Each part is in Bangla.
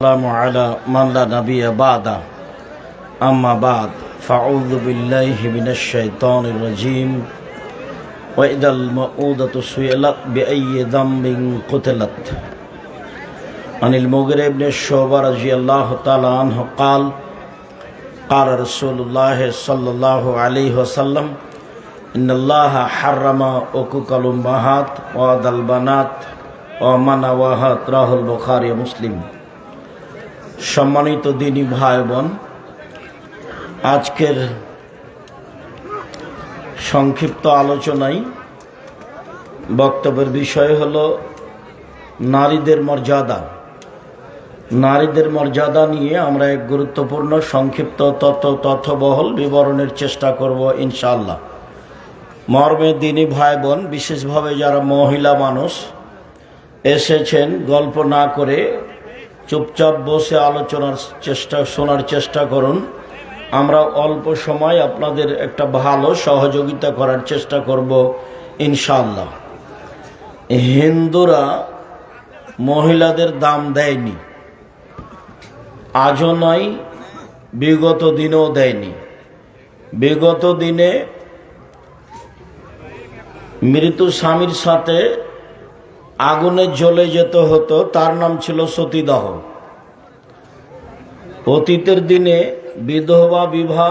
السلام على من لا نبي بعد أما بعد فأعوذ بالله من الشيطان الرجيم وإذا الموءودة سئلت بأي ذنب قتلت عن المغيرة بن شعبة رضي الله تعالى عنه قال قال رسول الله صلى الله عليه وسلم إن الله حرم عقوق الأمهات وأذى البنات ومناوهات رواه البخاري ومسلم। সম্মানিত দিনী ভাই বোন, আজকের সংক্ষিপ্ত আলোচনায় বক্তব্যের বিষয় হলো নারীদের মর্যাদা। নারীদের মর্যাদা নিয়ে আমরা এক গুরুত্বপূর্ণ সংক্ষিপ্ত তথ্যবহল বিবরণের চেষ্টা করব ইনশাআল্লাহ। মর্মে দিনী ভাই বোন, বিশেষভাবে যারা মহিলা মানুষ এসেছেন, গল্প না করে চুপচাপ বসে শোনার চেষ্টা করুন। আমরা অল্প সময় আপনাদের একটা ভালো সহযোগিতা করার চেষ্টা করব ইনশাআল্লাহ। হিন্দুরা মহিলাদের দাম দেয়নি, আজও নয়, বিগত দিনেও দেয়নি। বিগত দিনে মৃত স্বামীর সাথে আগুনে জ্বলে যেতে হতো, তার নাম ছিল সতীদাহ। অতীতের দিনে বিধবা বিবাহ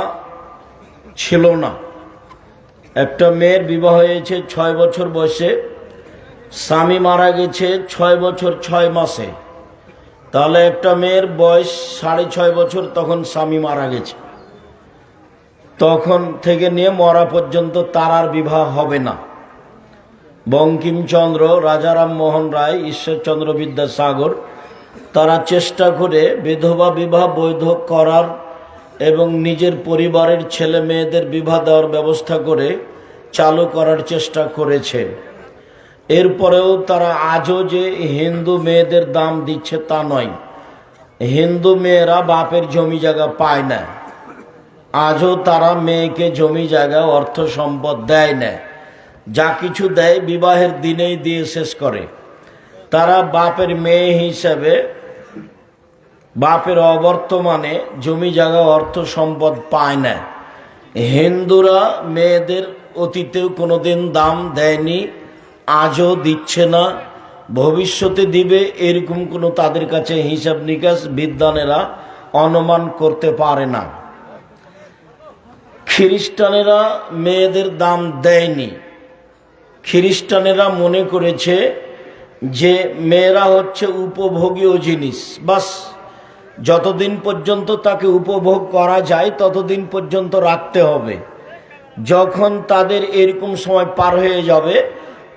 ছিল না। একটা মেয়ের বিবাহ হয়েছে 6 বছর বয়সে, স্বামী মারা গেছে 6 বছর 6 মাসে, তাহলে একটা মেয়ের বয়স 6.5 বছর, তখন স্বামী মারা গেছে। তখন থেকে নিয়ে মরা পর্যন্ত তার আর বিবাহ হবে না। বঙ্কিমচন্দ্র, রাজারাম মোহন রায়, ঈশ্বরচন্দ্র বিদ্যাসাগর তারা চেষ্টা করে বিধবা বিবাহ বৈধ করার এবং নিজের পরিবারের ছেলে মেয়েদের বিবাহ দেওয়ার ব্যবস্থা করে চালু করার চেষ্টা করেছে। এরপরেও তারা আজও যে হিন্দু মেয়েদের দাম দিচ্ছে তা নয়। হিন্দু মেয়েরা বাপের জমি জায়গা পায় না, আজও তারা মেয়েকে জমি জায়গা অর্থ সম্পদ দেয় না। যা কিছু দেয় বিবাহের দিনেই দিয়ে শেষ করে। তারা বাপের মেয়ে হিসাবে বাপের অবর্তমানে জমি জায়গা অর্থ সম্পদ পায় না। হিন্দুরা মেয়েদের অতীতেও কোনোদিন দাম দেয়নি, আজও দিচ্ছে না, ভবিষ্যতে দিবে এরকম কোনো তাদের কাছে হিসাব নিকাশ বিদ্বানেরা অনুমান করতে পারে না। খ্রিস্টানেরা মেয়েদের দাম দেয়নি। খ্রিস্টানেরা মনে করেছে যে মেয়েরা হচ্ছে উপভোগীয় জিনিস, বাস যতদিন পর্যন্ত তাকে উপভোগ করা যায় ততদিন পর্যন্ত রাখতে হবে। যখন তাদের এরকম সময় পার হয়ে যাবে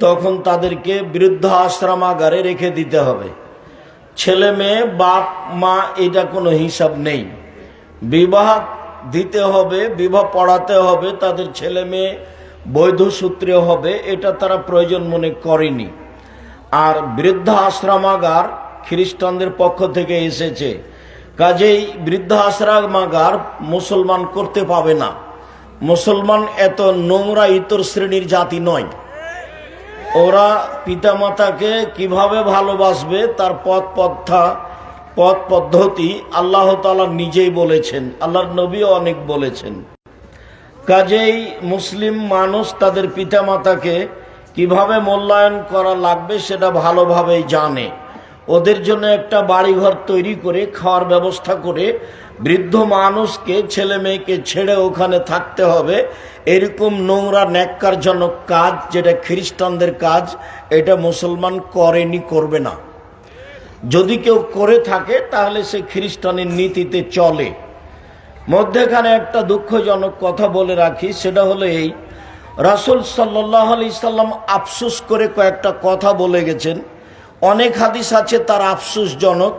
তখন তাদেরকে বৃদ্ধ আশ্রমাগারে রেখে দিতে হবে। ছেলে মেয়ে বাপ মা এটা কোনো হিসাব নেই। বিবাহ দিতে হবে, বিবাহ পড়াতে হবে, তাদের ছেলে মেয়ে বৈধ সূত্রে হবে, এটা তারা প্রয়োজন মনে করেনি। আর বৃদ্ধ আশ্রমাগার খ্রিস্টানদের পক্ষ থেকে এসেছে, কাজেই বৃদ্ধ আশ্রমাগার মুসলমান করতে পাবে না। মুসলমান এত নোংরা ইতর শ্রেণীর জাতি নয়। ওরা পিতামাতাকে কিভাবে ভালোবাসবে তার পথ পদ্ধতি আল্লাহ তাআলা নিজেই বলেছেন, আল্লাহর নবীও অনেক বলেছেন। কাজেই মুসলিম মানুষ তাদের পিতামাতাকে কিভাবে মূল্যায়ন করা লাগবে সেটা ভালোভাবেই জানে। ওদের জন্য একটা বাড়িঘর তৈরি করে খাওয়ার ব্যবস্থা করে বৃদ্ধ মানুষকে ছেলে মেয়েকে ছেড়ে ওখানে থাকতে হবে, এরকম নোংরা ন্যাক্কারজনক কাজ যেটা খ্রিস্টানদের কাজ, এটা মুসলমান করেনি, করবে না। যদি কেউ করে থাকে তাহলে সে খ্রিস্টানের নীতিতে চলে। মধ্যেখানে একটা দুঃখজনক কথা বলে রাখি, সেটা হলো এই, রাসূল সাল্লাল্লাহু আলাইহি সাল্লাম আফসোস করে কয়েকটা কথা বলে গেছেন। অনেক হাদিস আছে তার আফসোসজনক,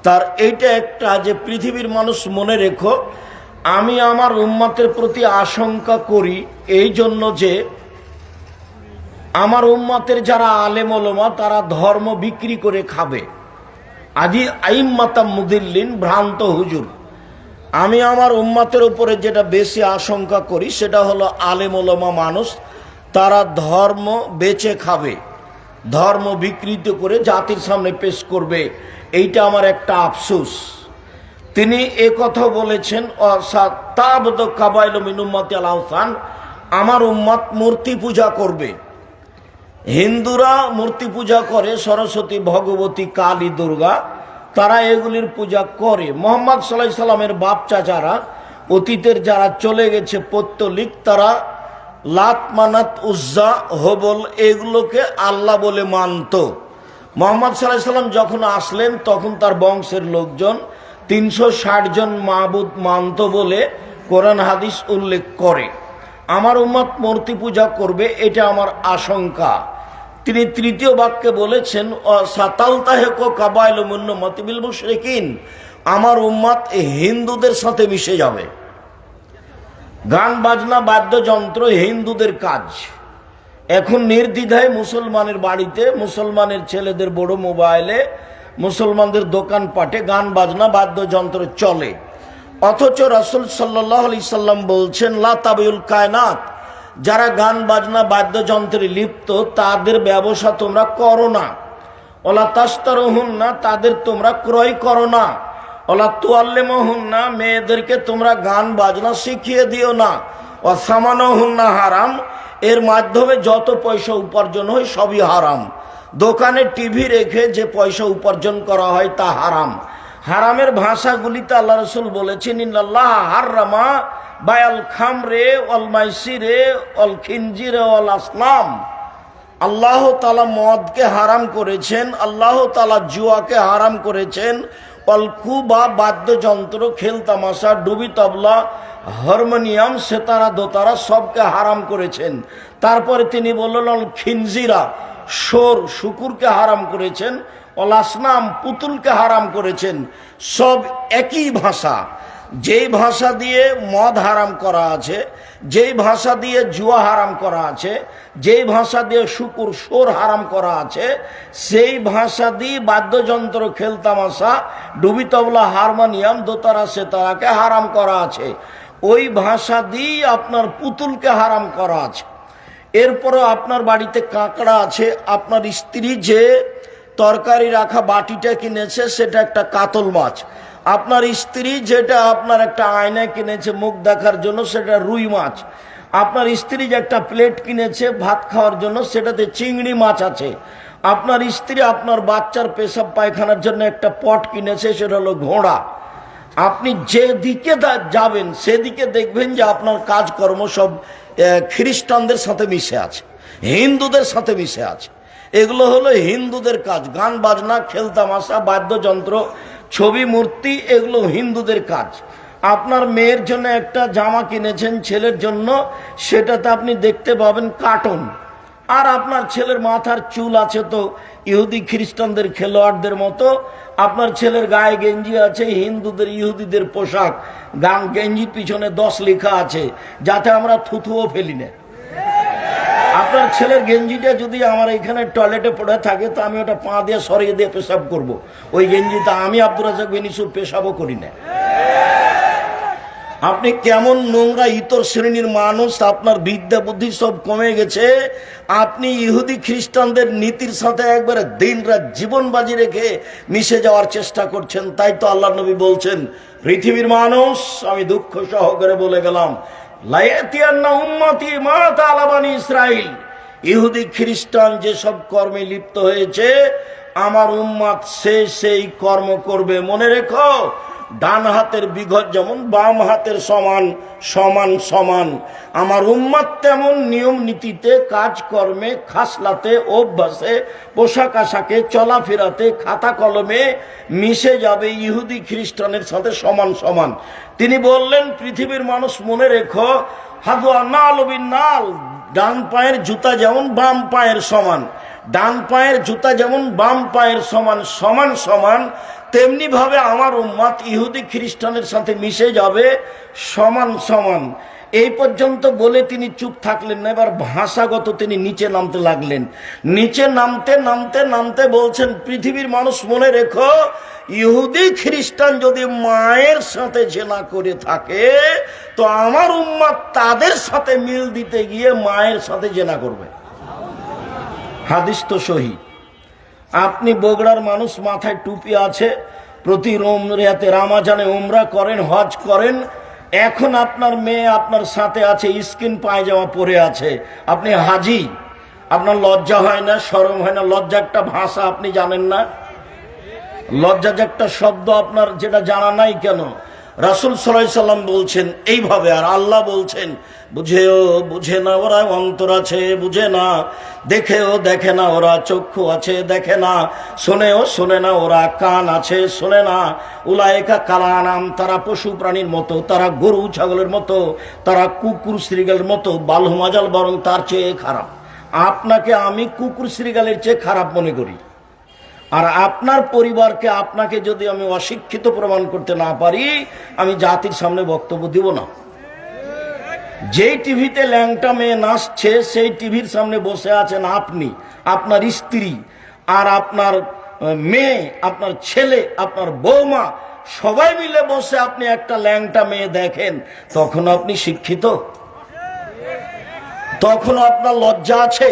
তার এইটা একটা যে পৃথিবীর মানুষ মনে রেখো, আমি আমার উম্মতের প্রতি আশঙ্কা করি এই জন্য যে আমার উম্মতের যারা আলেম ওলামা তারা ধর্ম বিক্রি করে খাবে। আদি আইম্মাতাম মুদিল্লিন, ভ্রান্ত হুজুর। আমি আমার উম্মতের উপরে যেটা বেশি আশঙ্কা করি সেটা হলো আলেম ওলামা মানুষ তারা ধর্ম বেচে খাবে, ধর্ম বিকৃত করে জাতির সামনে পেশ করবে, এইটা আমার একটা আফসোস। তিনি এ কথা বলেছেন, আমার উম্মত মূর্তি পূজা করবে। হিন্দুরা মূর্তি পূজা করে, সরস্বতী, ভগবতী, কালী, দুর্গা, তারা এগুলির পূজা করে। মোহাম্মদ সাল্লাল্লাহু আলাইহি সাল্লামের বাপ চাচারা, অতীতের যারা চলে গেছে পৌত্তলিক, তারা লাত, মানাত, উজ্জা, হবল এগুলোকে আল্লাহ বলে মানত। মোহাম্মদ সাল্লাল্লাহু আলাইহি সাল্লাম যখন আসলেন তখন তার বংশের লোকজন 360 জন মাবুদ মানত বলে কোরআন হাদিস উল্লেখ করে। আমার উম্মত মূর্তি পূজা করবে, এটা আমার আশঙ্কা। তিনি তৃতীয় বাক্যে বলেছেন, আমার উম্মত হিন্দুদের সাথে মিশে যাবে। গান বাজনা বাদ্যযন্ত্র হিন্দুদের কাজ। এখন নির্দ্বিধায় মুসলমানের বাড়িতে, মুসলমানের ছেলেদের বড় মোবাইলে, মুসলমানদের দোকানপাটে গান বাজনা বাদ্যযন্ত্র চলে। অথচ রাসূল সাল্লাল্লাহু আলাইহি সাল্লাম বলছেন, লা তাবিউল কায়নাত, যারা গান বাজনা বাদ্যযন্ত্রে লিপ্ত তাদের ব্যবসা তোমরা করো না। ওলা তাশতারুহুন্না, তাদের তোমরা ক্রয় করো না। ওলা তুআল্লিমুহুন্না, মেয়েদেরকে তোমরা গান বাজনা শিখিয়ে দিও না। ওয়াসামানুহুন্না হারাম, এর মাধ্যমে যত পয়সা উপার্জন হয় সবই হারাম। দোকানে টিভি রেখে যে পয়সা উপার্জন করা হয় তা হারাম। হারামের ভাষাগুলিতে আল্লাহ রাসূল বলেছেন, ইন্নাল্লাহ হাররামা বায়াল খামরে ওয়াল মাইসিরে ওয়াল খিনজিরে ওয়াল আসনাম। আল্লাহ তাআলা মদকে হারাম করেছেন, আল্লাহ তাআলা জুয়াকে হারাম করেছেন, ওয়াল কুবা বাদ্যযন্ত্র, খেল তামাশা, ডুবি তবলা, হারমোনিয়াম, সেতারা, দোতারা সবকে হারাম করেছেন। তারপরে তিনি বললেন, ওয়াল খিনজিরা, সোর, শুকুরকে হারাম করেছেন, ওয়াল আসনাম, পুতুলকে হারাম করেছেন। সব একই ভাষা। যেই ভাষা দিয়ে মদ হারাম করা আছে, যেই ভাষা দিয়ে জুয়া হারাম করা আছে, যেই ভাষা দিয়ে শুকুর, সোর হারাম করা আছে, সেই ভাষা দিয়ে বাদ্যযন্ত্র, খেলতামাশা, ডুবি তবলা, হারমোনিয়াম, দোতারা, সেতারাকে হারাম করা আছে। ওই ভাষা দিয়ে আপনার পুতুলকে হারাম করা আছে। এরপরও আপনার বাড়িতে কাঁকড়া আছে, আপনার স্ত্রী যে তরকারি রাখা বাটিটা কিনেছে সেটা একটা কাতল মাছ। আপনার স্ত্রী যেটা আপনার একটা আয়না কিনেছে মুখ দেখার জন্য সেটা রুই মাছ। আপনার স্ত্রী যে একটা প্লেট কিনেছে ভাত খাওয়ার জন্য সেটাতে চিংড়ি মাছ আছে। আপনার স্ত্রী আপনার বাচ্চার পেশাব পায়খানার জন্য একটা পট কিনেছে, সেটা হলো ঘোড়া। আপনি যেদিকে যাবেন সেদিকে দেখবেন যে আপনার কাজকর্ম সব খ্রিস্টানদের সাথে মিশে আছে, হিন্দুদের সাথে মিশে আছে। এগুলো হলো হিন্দুদের কাজ। গান বাজনা, খেলতামাশা, বাদ্যযন্ত্র, ছবি, মূর্তি, এগুলো হিন্দুদের কাজ। আপনার মেয়ের জন্য একটা জামা কিনেছেন ছেলের জন্য, সেটাতে আপনি দেখতে পাবেন কার্টুন। আর আপনার ছেলের মাথার চুল আছে তো ইহুদি খ্রিস্টানদের খেলোয়াড়দের মতো। আপনার ছেলের গায়ে গেঞ্জি আছে হিন্দুদের, ইহুদিদের পোশাক। গেঞ্জির পিছনে 10 লেখা আছে, যাতে আমরা থুথুও ফেলি না। আপনার ছেলের গেঞ্জিটা যদি আমার এখানে টয়লেটে পড়ে থাকে তো আমি ওটা পা দিয়ে সরিয়ে দিয়ে পেশাব করব। ওই গেঞ্জিটা আমি আব্দুর রাজ্জাক বিন ইউসুফ পেশাবও করি না। আপনি কেমন নোংরা ইতর শ্রেণীর মানুষ! আপনার বিদ্যা বুদ্ধি সব কমে গেছে। আপনি ইহুদি খ্রিস্টানদের নীতির সাথে একবারে দিন রাত জীবন বাজি রেখে মিশে যাওয়ার চেষ্টা করছেন। তাই তো আল্লাহ নবী বলছেন, পৃথিবীর মানুষ, আমি দুঃখ সহকারে বলে গেলাম, লায়াতিয়ান্না উম্মতি মা তাআলা বানি ইসরাইল, ইহুদি খ্রিস্টান যেসব কর্মে লিপ্ত হয়েছে আমার উম্মত সেই কর্ম করবে। মনে রেখো, ডান হাতের বিঘত যেমন বাম হাতের সমান সমান সমান, আমার উম্মত তেমন নিয়ম নীতিতে, কাজকর্মে, খাসলাতে, অভ্যাসে, পোশাক আশাকে, চলাফেরাতে, খাতা কলমে মিশে যাবে ইহুদি খ্রিস্টানের সাথে সমান সমান। তিনি বললেন, পৃথিবীর মানুষ মনে রেখো, হাদুয়া নাল বিন নাল, ডান পায়ের জুতা যেমন বাম পায়ের সমান, ডান পায়ের জুতা যেমন বাম পায়ের সমান সমান সমান, তেমনি ভাবে আমার উম্মত ইহুদি খ্রিস্টানের সাথে মিশে যাবে সমান সমান। এই পর্যন্ত বলে তিনি চুপ থাকলেন না। এবার ভাষাগত তিনি নিচে নামতে লাগলেন। নিচে নামতে নামতে নামতে বলছেন, পৃথিবীর মানুষ মনে রেখো, ইহুদি খ্রিস্টান যদি মায়ের সাথে জেনা করে থাকে তো আমার উম্মত তাদের সাথে মিল দিতে গিয়ে মায়ের সাথে জেনা করবে। হাদিস তো সহি। আপনি বগুড়ার মানুষ, মাথায় টুপি আছে, প্রতি রামাজানে উমরা করেন, হজ করেন। এখন আপনার মেয়ে আপনার সাথে আছে, স্কিন পায়জামা পরে আছে, আপনি হাজি। আপনার লজ্জা হয় না, শরম হয় না? লজ্জা একটা ভাষা আপনি জানেন না? লজ্জা যে একটা শব্দ আপনার, যেটা জানা নাই কেন? রাসূল সাল্লাল্লাহু আলাইহি সাল্লাম বলছেন এইভাবে, আর আল্লাহ বলছেন বুঝেও বুঝে না ওরা, অন্তর আছে বুঝে না, দেখেও দেখে না ওরা, চক্ষু আছে দেখে না, শোনেও শোনে না ওরা, কান আছে শোনে না। উলায়েকা কালানাম, তারা পশু প্রাণীর মতো, তারা গরু ছাগলের মতো, তারা কুকুর শ্রীগালের মতো, বালহমাজাল, বরং তার চেয়ে খারাপ। আপনাকে আমি কুকুর শ্রীগালের চেয়ে খারাপ মনে করি, আর আপনার পরিবারকে, আপনাকে যদি আমি অশিক্ষিত প্রমাণ করতে না পারি, আমি জাতির সামনে বক্তব্য দিব না। যেই টিভিতে ল্যাংটা মেয়ে নাচছে, সেই টিভির সামনে বসে আছেন আপনি, আপনার স্ত্রী, আর আপনার মেয়ে, আপনার ছেলে, আপনার বৌমা, সবাই মিলে বসে আপনি একটা ল্যাংটা মেয়ে দেখেন, তখন আপনি শিক্ষিত? তখন আপনার লজ্জা আছে?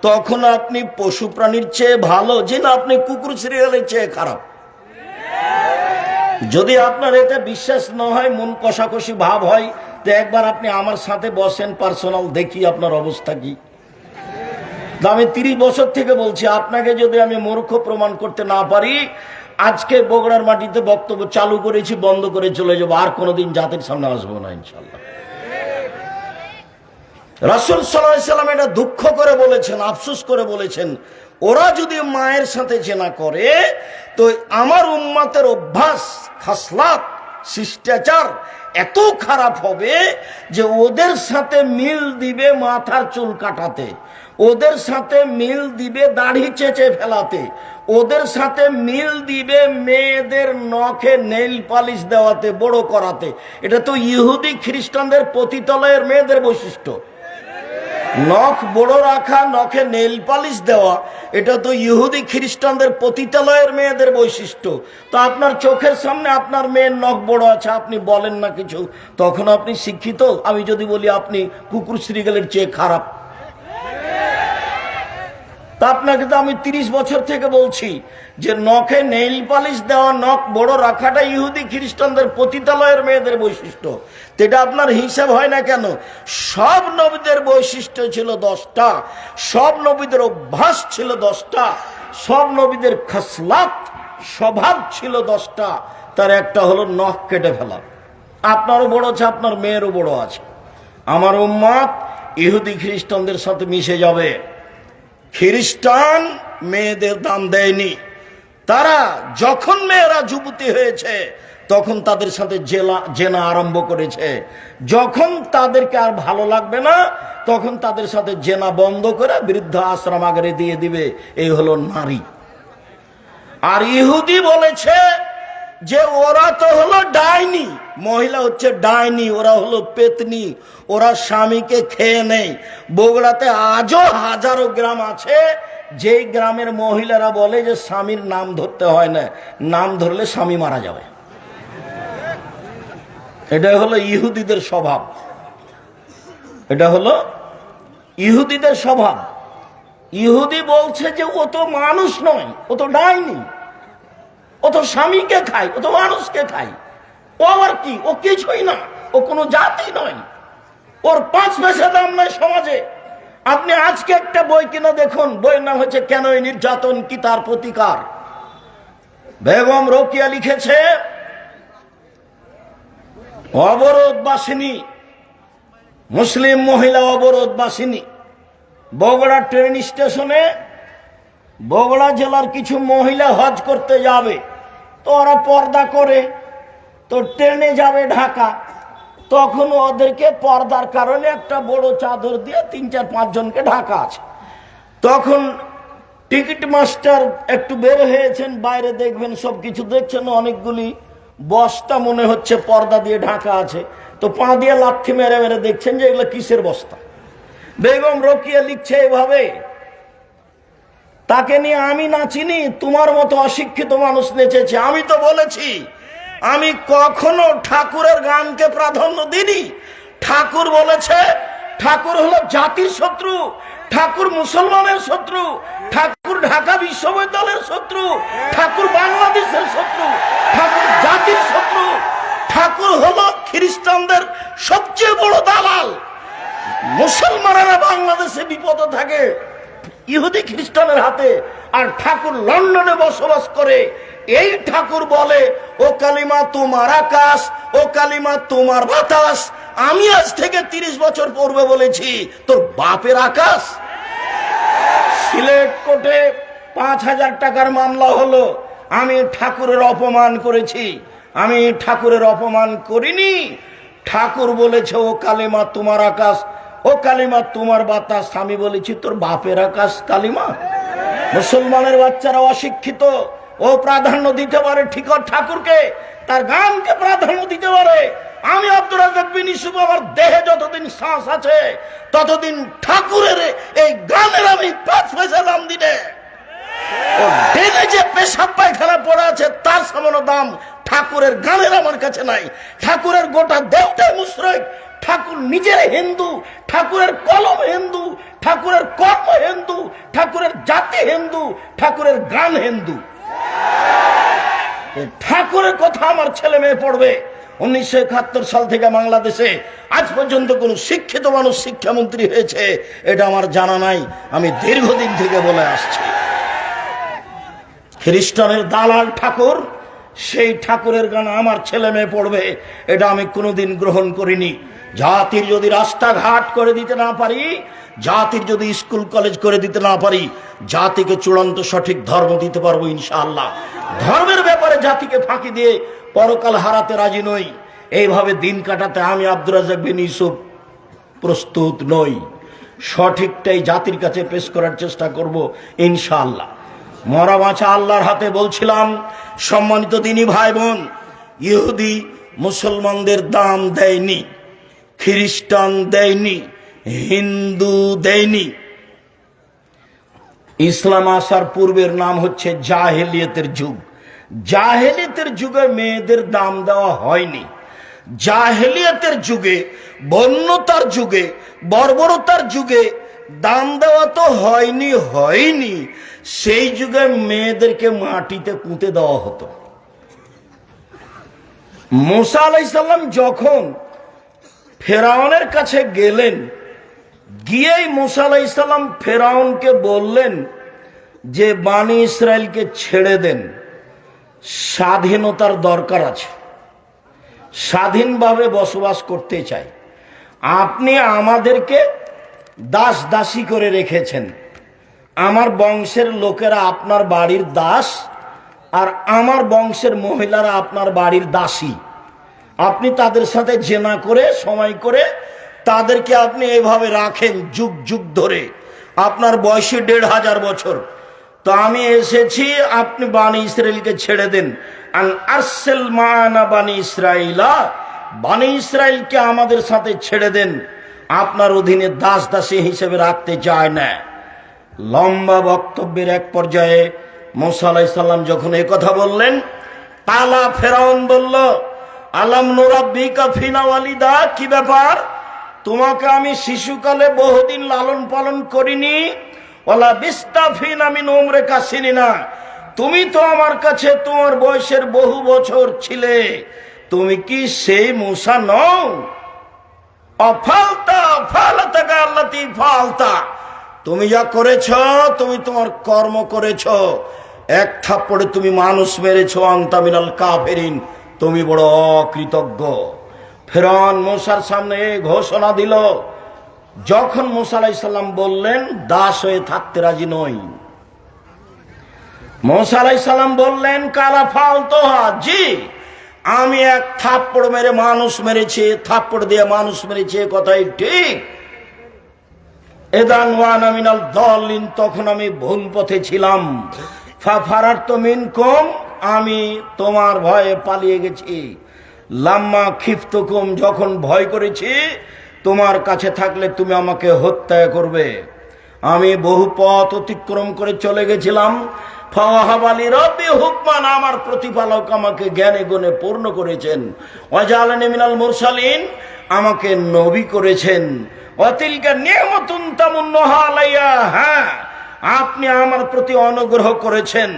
তখন আপনি পশু প্রাণীর চেয়ে ভালো, যে না আপনি কুকুর সিরিয়ালের চেয়ে খারাপ? যদি আপনার এতে বিশ্বাস না হয়, মন কষাকষি ভাব হয়, তো একবার আপনি আমার সাথে বসেন, পার্সোনাল, দেখি আপনার অবস্থা কি। আমি 30 বছর থেকে বলছি, আপনাকে যদি আমি মূর্খ প্রমাণ করতে না পারি, আজকে বগুড়ার মাটিতে বক্তব্য চালু করেছি, বন্ধ করে চলে যাবো, আর কোনোদিন জাতির সামনে আসবো না ইনশাল্লাহ। রাসূল সাল্লাল্লাহু আলাইহি সাল্লাম এটা দুঃখ করে বলেছেন, আফসোস করে বলেছেন, ওরা যদি মায়ের সাথে জেনা করে, তো আমার উম্মতের অভ্যাস, খাসলাত, শিষ্টাচার এত খারাপ হবে যে ওদের সাথে মিল দিবে মাথার চুল কাটাতে, ওদের সাথে মিল দিবে দাড়ি চেঁচে ফেলাতে, ওদের সাথে মিল দিবে মেয়েদের নখে নেইল পালিশ দেওয়াতে, বড় করাতে। এটা তো ইহুদি খ্রিস্টানদের পতিতালয়ের মেয়েদের বৈশিষ্ট্য। নখ বড় রাখা, নখে নেইল পালিশ দেওয়া, এটা তো ইহুদি খ্রিস্টানদের পতিতালয়ের মেয়েদের বৈশিষ্ট্য। তো আপনার চোখের সামনে আপনার মেয়ের নখ বড় আছে, আপনি বলেন না কিছু, তখন আপনি শিক্ষিত? আমি যদি বলি আপনি কুকুর শ্রীগালের চেয়ে খারাপ, তা আপনাকে তো আমি 30 বছর থেকে বলছি যে নখে নেইল পালিশ দেওয়া, নখ বড় রাখাটা ইহুদি খ্রিস্টানদের পতিতালয়ের মেয়েদের বৈশিষ্ট্য। এটা আপনার হিসাব হয় না কেন? সব নবীদের বৈশিষ্ট্য ছিল 10টা, সব নবীদের অভ্যাস ছিল 10টা, সব নবীদের খাসলাত, স্বভাব ছিল 10টা। তার একটা হলো নখ কেটে ফেলা। আপনারও বড় আছে, আপনার মেয়েরও বড় আছে। আমার উম্মত ইহুদি খ্রিস্টানদের সাথে মিশে যাবে। খ্রিস্টান মেয়েদের দাম দেয়নি। তারা যখন মেয়েরা যুবতী হয়েছে, তখন তাদের সাথে জেনা আরম্ভ করেছে। যখন তাদেরকে আর ভালো লাগবে না, তখন তাদের সাথে জেনা বন্ধ করে বৃদ্ধ আশ্রম আগারে দিয়ে দিবে। এই হলো নারী। আর ইহুদি বলেছে যে ওরা তো হলো ডাইনি, মহিলা হচ্ছে ডাইনি, ওরা হলো পেতনি, ওরা স্বামীকে খেয়ে নেয়। বগুড়াতে আজও হাজারো গ্রাম আছে যেই গ্রামের মহিলারা বলে যে স্বামীর নাম ধরতে হয় না, নাম ধরলে স্বামী মারা যাবে। এটা হলো ইহুদিদের স্বভাব, এটা হলো ইহুদিদের স্বভাব। ইহুদি বলছে যে ও তো মানুষ নয়, ও তো ডাইনি, ও তো স্বামীকে খায়, ও তো মানুষকে খায়। ও আবার কি? ও কিছুই না, ও কোনো জাতি নয়, ওর 5 পয়সা দাম নয় সমাজে। আপনি আজকে একটা বই কিনে দেখুন, বইয়ের নাম হচ্ছে কেন এই নির্যাতন, কি তার প্রতিকার। বেগম রোকেয়া লিখেছে, অবরোধবাসিনী, মুসলিম মহিলা অবরোধবাসিনী। বগুড়া ট্রেন স্টেশনে বগুড়া জেলার কিছু মহিলা হজ করতে যাবে, তো ওরা পর্দা করে, তো ট্রেনে যাবে ঢাকা, তখন ওদেরকে পর্দার কারণে একটা বড় চাদর দিয়ে 3-4-5 জনকে ঢাকা আছে। তখন টিকিট মাস্টার একটু বের হয়েছেন বাইরে, দেখবেন সবকিছু দেখছেন, অনেকগুলি বস্তা মনে হচ্ছে পর্দা দিয়ে ঢাকা আছে, তো পা দিয়ে লাথি মেরে মেরে দেখছেন যে এগুলো কিসের বস্তা। বেগম রোকেয়া লিখছে এভাবে, তাকে নিয়ে আমি নাচিনি, তোমার মতো অশিক্ষিত মানুষ নেচেছে। আমি তো বলেছি আমি কখনো ঠাকুরের গানকে প্রাধান্য দিইনি। ঠাকুর বলেছে, ঠাকুর হলো জাতির শত্রু, ঠাকুর মুসলমানের শত্রু, ঠাকুর ঢাকা বিশ্ববিদ্যালয়ের শত্রু, ঠাকুর বাংলাদেশের শত্রু, ঠাকুর জাতির শত্রু, ঠাকুর হলো খ্রিস্টানদের সবচেয়ে বড় দালাল। মুসলমানেরা বাংলাদেশে বিপদে থাকে ইহুদি খ্রিস্টানের হাতে, আর ঠাকুর লন্ডনে বসবাস করে। এই ঠাকুর বলে, ও কালিমা তোমার আকাশ, ও কালিমা তোমার বাতাস। আমি আজ থেকে 30 বছর পূর্বে বলেছি, তোর বাপের আকাশ। সিলেট কোর্টে 5,000 টাকার মামলা হলো, আমি ঠাকুরের অপমান করেছি। আমি ঠাকুরের অপমান করিনি। ঠাকুর বলেছে, ও কালিমা তোমার আকাশ, ও কালিমা তোমার বাতাস। আমি বলেছি, তোর বাপের আকাশ কালিমা। মুসলমানের বাচ্চারা অশিক্ষিত, ও প্রাধান্য দিতে পারে ঠিক ঠাকুরকে, তার গানকে প্রাধান্য দিতে পারে। আমি আব্দুর রাজ্জাক বিন ইউসুফ, আমার দেহে যতদিন শ্বাস আছে ততদিন ঠাকুরের এই গানের আমি 5 পয়সা দাম দিনে। ও ডেনে যে পেশাব পায়খানা পড়ে আছে তার সামান্য দাম ঠাকুরের গানের আমার কাছে নাই। ঠাকুরের গোটা দেহটাই মুশরিক। ঠাকুর নিজের হিন্দু, ঠাকুরের কলম হিন্দু, ঠাকুরের কর্ম হিন্দু, ঠাকুরের জাতি হিন্দু, ঠাকুরের গান হিন্দু। ঠাকুরের কথা আমার ছেলে মেয়ে পড়বে। 1971 সাল থেকে বাংলাদেশে আজ পর্যন্ত কোন শিক্ষিত মানুষ শিক্ষামন্ত্রী হয়েছে এটা আমার জানা নাই। আমি দীর্ঘদিন থেকে বলে আসছি, খ্রিস্টানের দালাল ঠাকুর, সেই ঠাকুরের গান আমার ছেলে মেয়ে পড়বে, এটা আমি কোনোদিন গ্রহণ করিনি। জাতির যদি রাস্তাঘাট করে দিতে না পারি, জাতির যদি স্কুল কলেজ করে দিতে না পারি, জাতিকে চূড়ান্ত সঠিক ধর্ম দিতে পারবো ইনশাআল্লাহ। ধর্মের ব্যাপারে জাতিকে ফাঁকি দিয়ে পরকাল হারাতে রাজি নই। এইভাবে দিন কাটাতে আমি আব্দুর রাজ্জাক বিন ইউসুফ প্রস্তুত নই। সঠিকটাই জাতির কাছে পেশ করার চেষ্টা করব ইনশাআল্লাহ। মরা বাঁচা আল্লাহর হাতে। বলছিলাম, সম্মানিত দিনী ভাই বোন, ইহুদি মুসলমানদের দাম দেয়নি, খ্রিস্টান দেয়নি, হিন্দু দেয়নি। ইসলাম আসার পূর্বের নাম হচ্ছে জাহেলিয়তের যুগ। জাহেলিয়তের যুগে মেয়েদের দাম দেওয়া হয়নি। জাহেলিয়তের যুগে, বন্যতার যুগে, বর্বরতার যুগে দাম দেওয়া তো হয়নি। সেই যুগে মেয়েদেরকে মাটিতে পুঁতে দেওয়া হতো। মুসা আলাইহিস সালাম যখন ফেরাউনের কাছে গেলেন, গিয়েই মুসা আলাইহিস সালাম ফেরাউনকে বললেন যে বানি ইসরায়েলকে ছেড়ে দেন, স্বাধীনতার দরকার আছে, স্বাধীনভাবে বসবাস করতে চাই। আপনি আমাদেরকে দাস দাসী করে রেখেছেন, আমার বংশের লোকেরা আপনার বাড়ির দাস, আর আমার বংশের মহিলারা আপনার বাড়ির দাসী। আপনি তাদের সাথে জেনা করে সময় করে তাদেরকে আপনি এইভাবে রাখেন যুগ যুগ ধরে। আপনার বয়সে 1500 বছর। তো আমি এসেছি, আপনি বানি ইসরায়েলকে ছেড়ে দেন। আরসেল মানা বানি ইসরাইলা, বানি ইসরায়েলকে আমাদের সাথে ছেড়ে দেন, আপনার অধীনে দাস দাসী হিসেবে রাখতে চায় না। লম্বা বক্তব্যের এক পর্যায়ে মুসা আলাইহিস সালাম যখন এই কথা বললেন, তালা ফেরাউন বলল, আলাম নুরাব্বিকা ফিনা ওয়ালিদা, কি ব্যাপার, তোমাকে আমি শিশুকালে বহুদিন লালন পালন করিনি? ওয়ালা বিস্তাফিনা মিন উমরিকা সিনিনা, তুমি তো আমার কাছে তোমার বয়সের বহু বছর ছিলে, তুমি কি সেই মুসা নও? অফালতা ফালাতাকা আল্লাতী ফালতা, তুমি যা করেছ, তুমি তোমার কর্ম করেছ। এক থাপ্পড়ে তুমি মানুষ মেরেছ। আনতা মিনাল কাফিরিন, তুমি বড় অকৃতজ্ঞ। ফেরাউন মুসার সামনে ঘোষণা দিল। যখন মুসা আলাইহিস সালাম বললেন দাস হয়ে থাকতে রাজি নই, মুসা আলাইহিস সালাম বললেন কালা ফালতোহা, জি আমি এক থাপ্পড় মেরে মানুষ মেরেছি, থাপ্পড় দিয়ে মানুষ মেরেছি, কথাই ঠিক। এদান ওয়ানা মিনাল দাল্লিন, তখন আমি ভুল পথে ছিলাম। ফারারতু মিনকুম, আমি তোমার ভয়ে পালিয়ে গেছি। লাম্মা খিফতুকুম, যখন ভয় করেছি তোমার কাছে থাকলে তুমি আমাকে হত্যা করবে। আমি বহু পথ অতিক্রম করে চলে গেছিলাম। ফাওয়াহাবালি রব্বি হুকমান, আমার প্রতিপালক আমাকে জ্ঞানে গুণে পূর্ণ করেছেন। ওয়াজআলানি মিনাল মুরসালিন, আমাকে নবী করেছেন। ওয়াতিলকা নি'মাতুন তামুন্নুহা আলাইয়া, হ্যাঁ আপনি আমার প্রতি অনুগ্রহ করেছেন,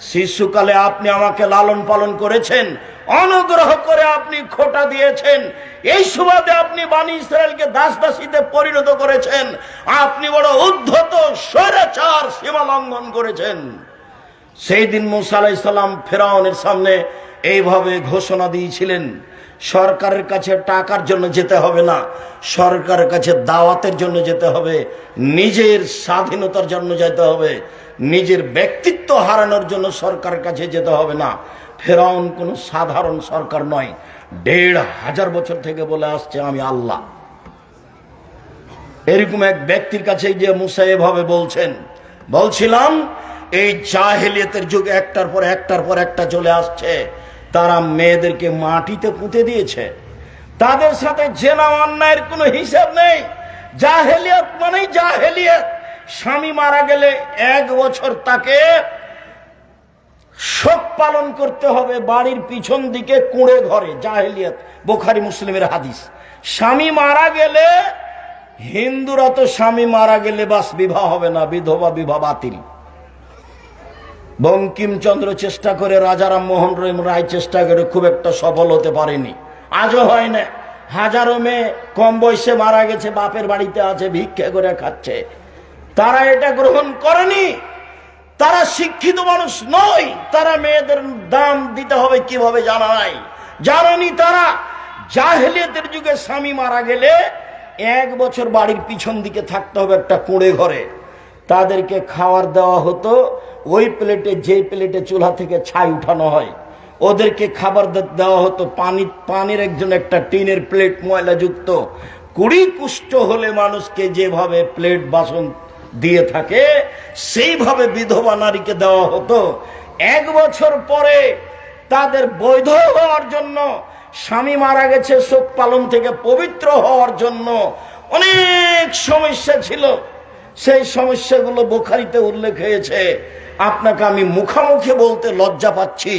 শিশুকালে আপনি আমাকে লালন পালন করেছেন, অনুগ্রহ করে আপনি খোটা দিয়েছেন, এই সুবাদে আপনি বনী ইসরায়েলকে দাস দাসীতে পরিণত করেছেন, আপনি বড় উদ্ধত স্বৈরাচার সীমা লঙ্ঘন করেছেন। সেই দিন মূসা আলাইহিস সালাম ফেরাউনের সামনে এইভাবে ঘোষণা দিয়েছিলেন, সরকারের কাছে টাকার জন্য যেতে হবে না, সরকারের কাছে দাওয়াতের জন্য যেতে হবে, নিজের স্বাধীনতার জন্য যেতে হবে, নিজের ব্যক্তিত্ব হারানোর জন্য সরকারের কাছে যেতে হবে না। ফেরাউন কোনো সাধারণ সরকার নয়, ১৫০০ বছর থেকে বলে আসছে আমি আল্লাহ। এরকম এক ব্যক্তির কাছে যে মূসা এভাবে বলছিলাম, এই জাহেলিয়াতের যুগ একটার পর একটা চলে আসছে, তারা মেয়েদেরকে মাটিতে পুঁতে দিয়েছে, তাদের সাথে জেনা অন্যায়ের কোনো হিসাব নেই। জাহেলিয়াত মানেই জাহেলিয়াত। স্বামী মারা গেলে 1 বছর তাকে শোক পালন করতে হবে বাড়ির পিছন দিকে কুঁড়ে ঘরে, জাহেলিয়াত। বুখারী মুসলিমের হাদিস। স্বামী মারা গেলে, হিন্দুরা তো স্বামী মারা গেলে বাস বিবাহ হবে না, বিধবা বিবাহ বাতিল। বঙ্কিমচন্দ্র চেষ্টা করে, রাজা রামমোহন রায় চেষ্টা করে, খুব একটা সফল হতে পারেনি, আজও হয় না। হাজারো মেয়ে কম বয়সে মারা গেছে, বাপের বাড়িতে আছে, ভিক্ষা করে খাচ্ছে, তারা এটা গ্রহণ করেনি। তারা শিক্ষিত মানুষ নয়, তারা মেয়েদের দাম দিতে হবে কিভাবে জানা নাই, জানেনি তারা। জাহেলিয়াতের যুগে স্বামী মারা গেলে 1 বছর বাড়ির পিছন দিকে থাকতে হবে একটা কুঁড়ে ঘরে। তাদেরকে খাবার দেওয়া হতো ওই প্লেটে, যে প্লেটে চুলা থেকে ছাই উঠানো হয়, ওদেরকে খাবার দেওয়া হতো পানির একটা টিনের প্লেট ময়লাযুক্ত। 20 কুষ্ঠ হলে মানুষকে যেভাবে প্লেট বাসন দিয়ে থাকে, সেইভাবে বিধবা নারীকে দেওয়া হতো। 1 বছর পরে তাদের বৈধ হওয়ার জন্য, স্বামী মারা গেছে শোক পালন থেকে পবিত্র হওয়ার জন্য অনেক সমস্যা ছিল। সেই সমস্যাগুলো বুখারীতে উল্লেখ হয়েছে। আপনাকে আমি মুখামুখি বলতে লজ্জা পাচ্ছি,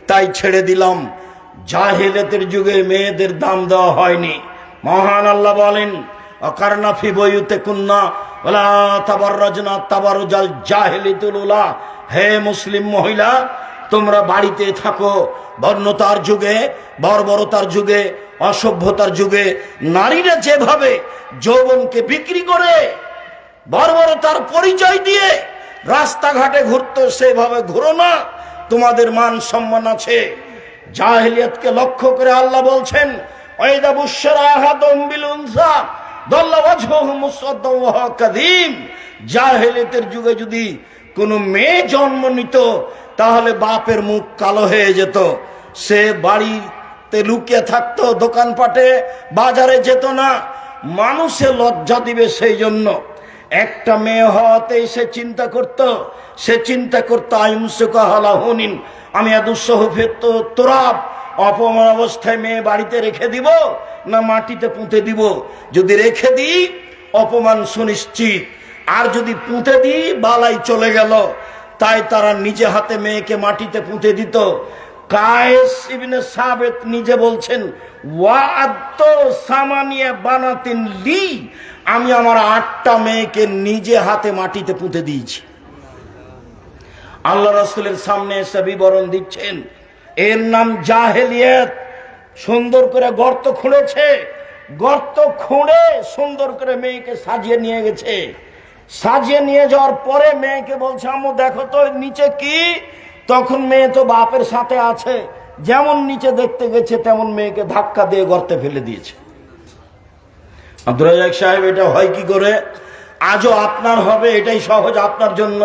তাই ছেড়ে দিলাম। জাহেলিয়াতের যুগে মেয়েদের দাম দেওয়া হয়নি। মহান আল্লাহ বলেন, অকারনা ফি বুয়ুতিকুন্না ওয়ালা তাবাররাজনা তাবারুজাল জাহিলিয়াতুল উলা। হে মুসলিম মহিলা, তোমরা বাড়িতে থাকো। বর্ণতার যুগে, বর্বরতার যুগে, অসভ্যতার যুগে নারীরা যেভাবে যৌবনকে বিক্রি করে, বর্বরতার পরিচয় দিয়ে রাস্তাঘাটে ঘুরতো, সেভাবে ঘুরো না, তোমাদের মান সম্মান আছে। জাহেলিয়াতকে লক্ষ্য করে আল্লাহ বলছেন, ওয়াইদা বুশরা আহাদুম বিল উনসা দাল্লা ওয়াজহুহু মুসওয়াদ্দান ওয়া হুয়া কাযীম। জাহেলিয়াতের যুগে যদি কোনো মেয়ে জন্ম নিত, তাহলে বাপের মুখ কালো হয়ে যেত, সে বাড়িতে লুকিয়ে থাকতো, দোকানপাটে বাজারে যেত না, মানুষে লজ্জা দিবে সেই জন্য। একটা মেয়ে হওয়াতেই সে চিন্তা করতো আইমসুকা হালাহুনিন, আমি আদুসহফে তো তোরাব, অপমান অবস্থায় মেয়ে বাড়িতে রেখে দিব না মাটিতে পুঁতে দিব? যদি রেখে দিই অপমান সুনিশ্চিত, আর যদি পুঁতে দিই বালাই চলে গেল। তাই তারা নিজে হাতে মেয়েকে মাটিতে পুঁতে দিত। কায়েস ইবনে সাবিত নিজে বলছেন, ওয়াআদতু সামানিয়া বানাতিন লি, আমি আমার 8টা মেয়েকে নিজে হাতে মাটিতে পুঁতে দিয়েছি। আল্লাহ রাসূলের সামনে এসে বিবরণ দিচ্ছেন, এর নাম জাহেলিয়াত। সুন্দর করে গর্ত খুঁড়েছে, গর্ত খুঁড়ে সুন্দর করে মেয়েকে সাজিয়ে নিয়ে গেছে। সাজিয়ে নিয়ে যাওয়ার পরে মেয়েকে বলছে, আম্মু দেখো তো নিচে কি? তখন মেয়ে তো বাপের সাথে আছে, যেমন নিচে দেখতে গেছে তেমন মেয়েকে ধাক্কা দিয়ে গর্তে ফেলে দিয়েছে। আব্দুর রাজ্জাক সাহেব, এটা হয় কি করে? আজও আপনার হবে, এটাই সহজ আপনার জন্য।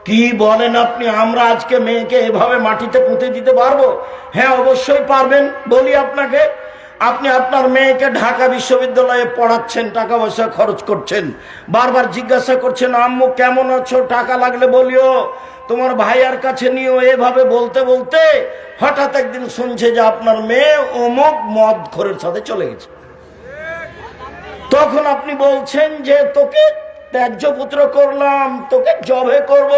কি বলেন আপনি? আমরা আজকে মেয়েকে এভাবে মাটিতে পুঁতে দিতে পারবো? হ্যাঁ, অবশ্যই পারবেন। বলি আপনাকে, আপনি আপনার মেয়েকে ঢাকা বিশ্ববিদ্যালয়ে পড়াচ্ছেন, টাকা পয়সা খরচ করছেন, বারবার জিজ্ঞাসা করছেন, আম্মু কেমন আছো, টাকা লাগলে বলিও, তোমার ভাইয়ার কাছে নিও। এভাবে বলতে বলতে হঠাৎ একদিন শুনছে যে আপনার মেয়ে অমুক মদখোরের সাথে চলে গেছে। তখন আপনি বলছেন যে তোকে ত্যায্য পুত্র করলাম, তোকে জবে করব,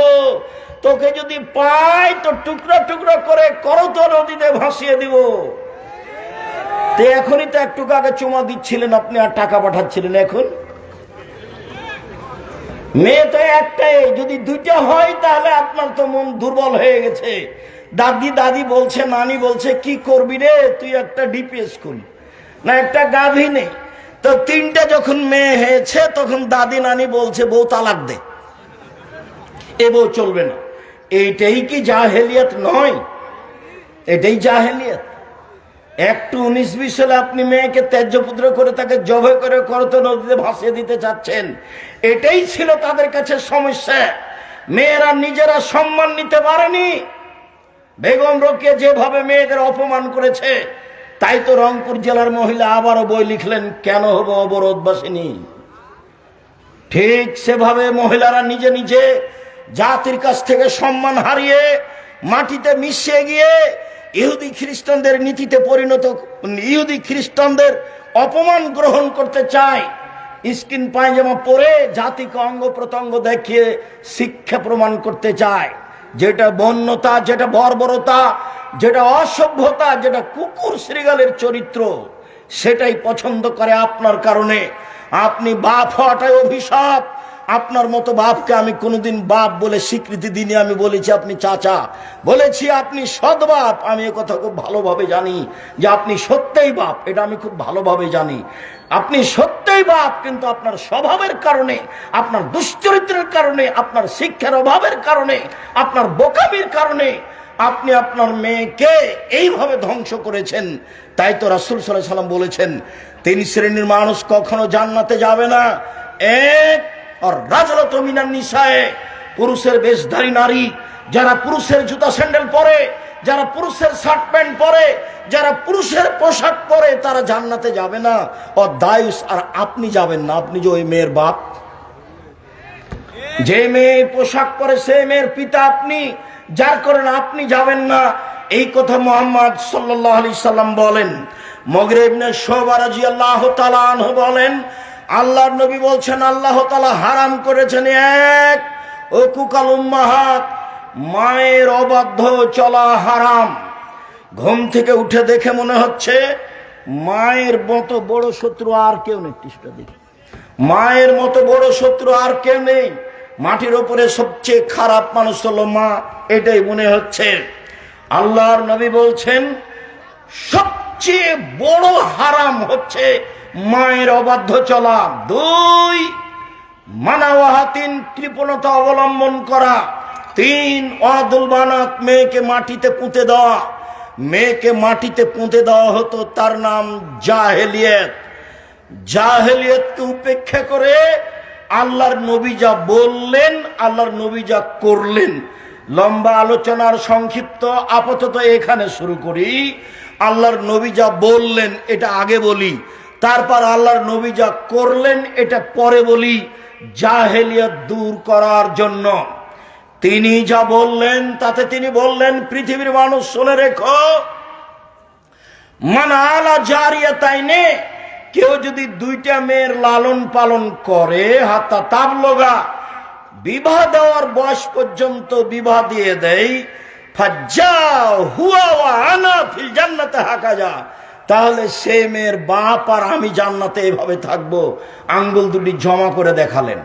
তোকে যদি পাই তো টুকরা টুকরা করে করতল নদীতে ভাসিয়ে দিব। তো এখনই তো একটু আগে চুমা দিচ্ছিলেন আপনি আর টাকা পাঠাচ্ছিলেন, এখন মেয়ে তো একটাই, যদি দুইটা হয় তাহলে আপনার তো মন দুর্বল হয়ে গেছে। দাদি বলছে, নানি বলছে, কি করবি রে তুই, একটা ডিপিএস স্কুল না একটা গাভী নেই। তো তিনটা যখন মেয়ে হয়েছে তখন দাদি নানি বলছে বউ তালাক দে, এ বউ চলবে না। এইটাই কি জাহেলিয়াত নয়? এটাই জাহেলিয়াত। একটু 19-20 সালে আপনি মেয়েকে ত্যায্যপুত্র করে তাকে জবে করে করত নদীতে ভাসিয়ে দিতে চাচ্ছেন। এটাই ছিল তাদের কাছে সমস্যা। মেয়েরা নিজেরা সম্মান নিতে পারেনি। বেগম রোকেয়া যেভাবে মেয়েদের অপমান করেছে, তাই তো রংপুর জেলার মহিলা আবারও বই লিখলেন, কেন হবো অবরোধবাসিনী। ঠিক সেভাবে মহিলারা নিজে নিজে জাতির কাছ থেকে সম্মান হারিয়ে মাটিতে মিশিয়ে গিয়ে ইহুদি খ্রিস্টানদের নীতিতে পরিণত, ইহুদি খ্রিস্টানদের অপমান গ্রহণ করতে চায়। স্কিন পায়জামা পরে জাতিকে অঙ্গ প্রত্যঙ্গ দেখিয়ে শিক্ষা প্রমাণ করতে চায়। যেটা বন্যতা, যেটা বর্বরতা, যেটা অসভ্যতা, যেটা কুকুর শ্রীগালের চরিত্র, সেটাই পছন্দ করে আপনার কারণে। আপনি বাপ হওয়াটাই অভিশাপ। আপনার মতো বাপকে আমি কোনোদিন বাপ বলে স্বীকৃতি দিইনি। আমি বলেছি আপনি চাচা, বলেছি আপনি সৎ বাপ। আমি এ কথা খুব ভালোভাবে জানি যে আপনি সত্যই বাপ, এটা আমি খুব ভালোভাবে জানি। আপনি সত্যই বাপ, কিন্তু আপনার স্বভাবের কারণে, আপনার দুশ্চরিত্রের কারণে, আপনার শিক্ষার অভাবের কারণে, আপনার বোকামির কারণে আপনি আপনার মেয়েকে এইভাবে ধ্বংস করেছেন। তাই তো রাসূল সাল্লাল্লাহু আলাইহি সাল্লাম বলেছেন, 3 শ্রেণীর মানুষ কখনো জান্নাতে যাবে না। এক, আর রাজরাত মিনান নিসায়ে, পুরুষের বেশধারী নারী, যারা পুরুষের জুতা স্যান্ডেল পরে, যারা পুরুষের শার্ট প্যান্ট পরে, যারা পুরুষের পোশাক পরে, তারা জান্নাতে যাবে না। ও দায়ুস, আর আপনি যাবেন না। আপনি যে ওই মেয়ের বাপ, যে মেয়ে পোশাক পরে সেই মেয়ের পিতা আপনি, যার কারণে আপনি যাবেন না। এই কথা মুহাম্মদ সাল্লাল্লাহু আলাইহি সাল্লাম বলেন। মুগীরা ইবনে শুবা রাদিয়াল্লাহু তাআলা আনহু বলেন, আল্লাহর নবী বলছেন, আল্লাহ তাআলা হারাম করেছেন এক, উকুকাল উম্মাহাত, মায়ের অবাধ্য চলা হারাম। ঘুম থেকে উঠে দেখে মনে হচ্ছে মায়ের মতো বড় শত্রু আর কেউ নেই। টিসটা দেখি, মায়ের মতো বড় শত্রু আর কেউ নেই। মাটির ওপরে সবচেয়ে খারাপ মানুষ হলো মা, এটাই মনে হচ্ছে। আল্লাহর নবী বলছেন সবচেয়ে বড় হারাম হচ্ছে মায়ের অবাধ্য চলা। 2, মানাওয়াহাতিন, কৃপণতা অবলম্বন করা। 3, ওয়াদুল বানাত, মেয়েকে মাটিতে পুঁতে দেওয়া। মেয়েকে মাটিতে পুঁতে দেওয়া হতো, তার নাম জাহেলিয়াত। জাহেলিয়াতকে উপেক্ষা করে আল্লাহর নবী যা বললেন, আল্লাহর নবী যা করলেন, লম্বা আলোচনার সংক্ষিপ্ত আপাতত এখানে শুরু করি। আল্লাহর নবী যা বললেন এটা আগে বলি, তারপর আল্লাহর নবী যা করলেন এটা পরে বলি। জাহেলিয়াত দূর করার জন্য তিনি যা বললেন, তাতে তিনি বললেন, পৃথিবীর মানুষ শুনে রেখো, মান আলা জারিয়াতাইনে, কেউ যদি 2টা মেয়ের লালন পালন করে, হাত্তা তাবলগা, বিবাহ দেওয়ার বয়স পর্যন্ত বিবাহ দিয়ে দেয়, ফাজ্জা হুয়া ওয়া আনা ফিল জান্নাতে হাকাজা, তাহলে সে মেয়ের বাপ আর আমি জান্নাতে এভাবে থাকবো। আঙ্গুল দুটি জমা করে দেখালেন।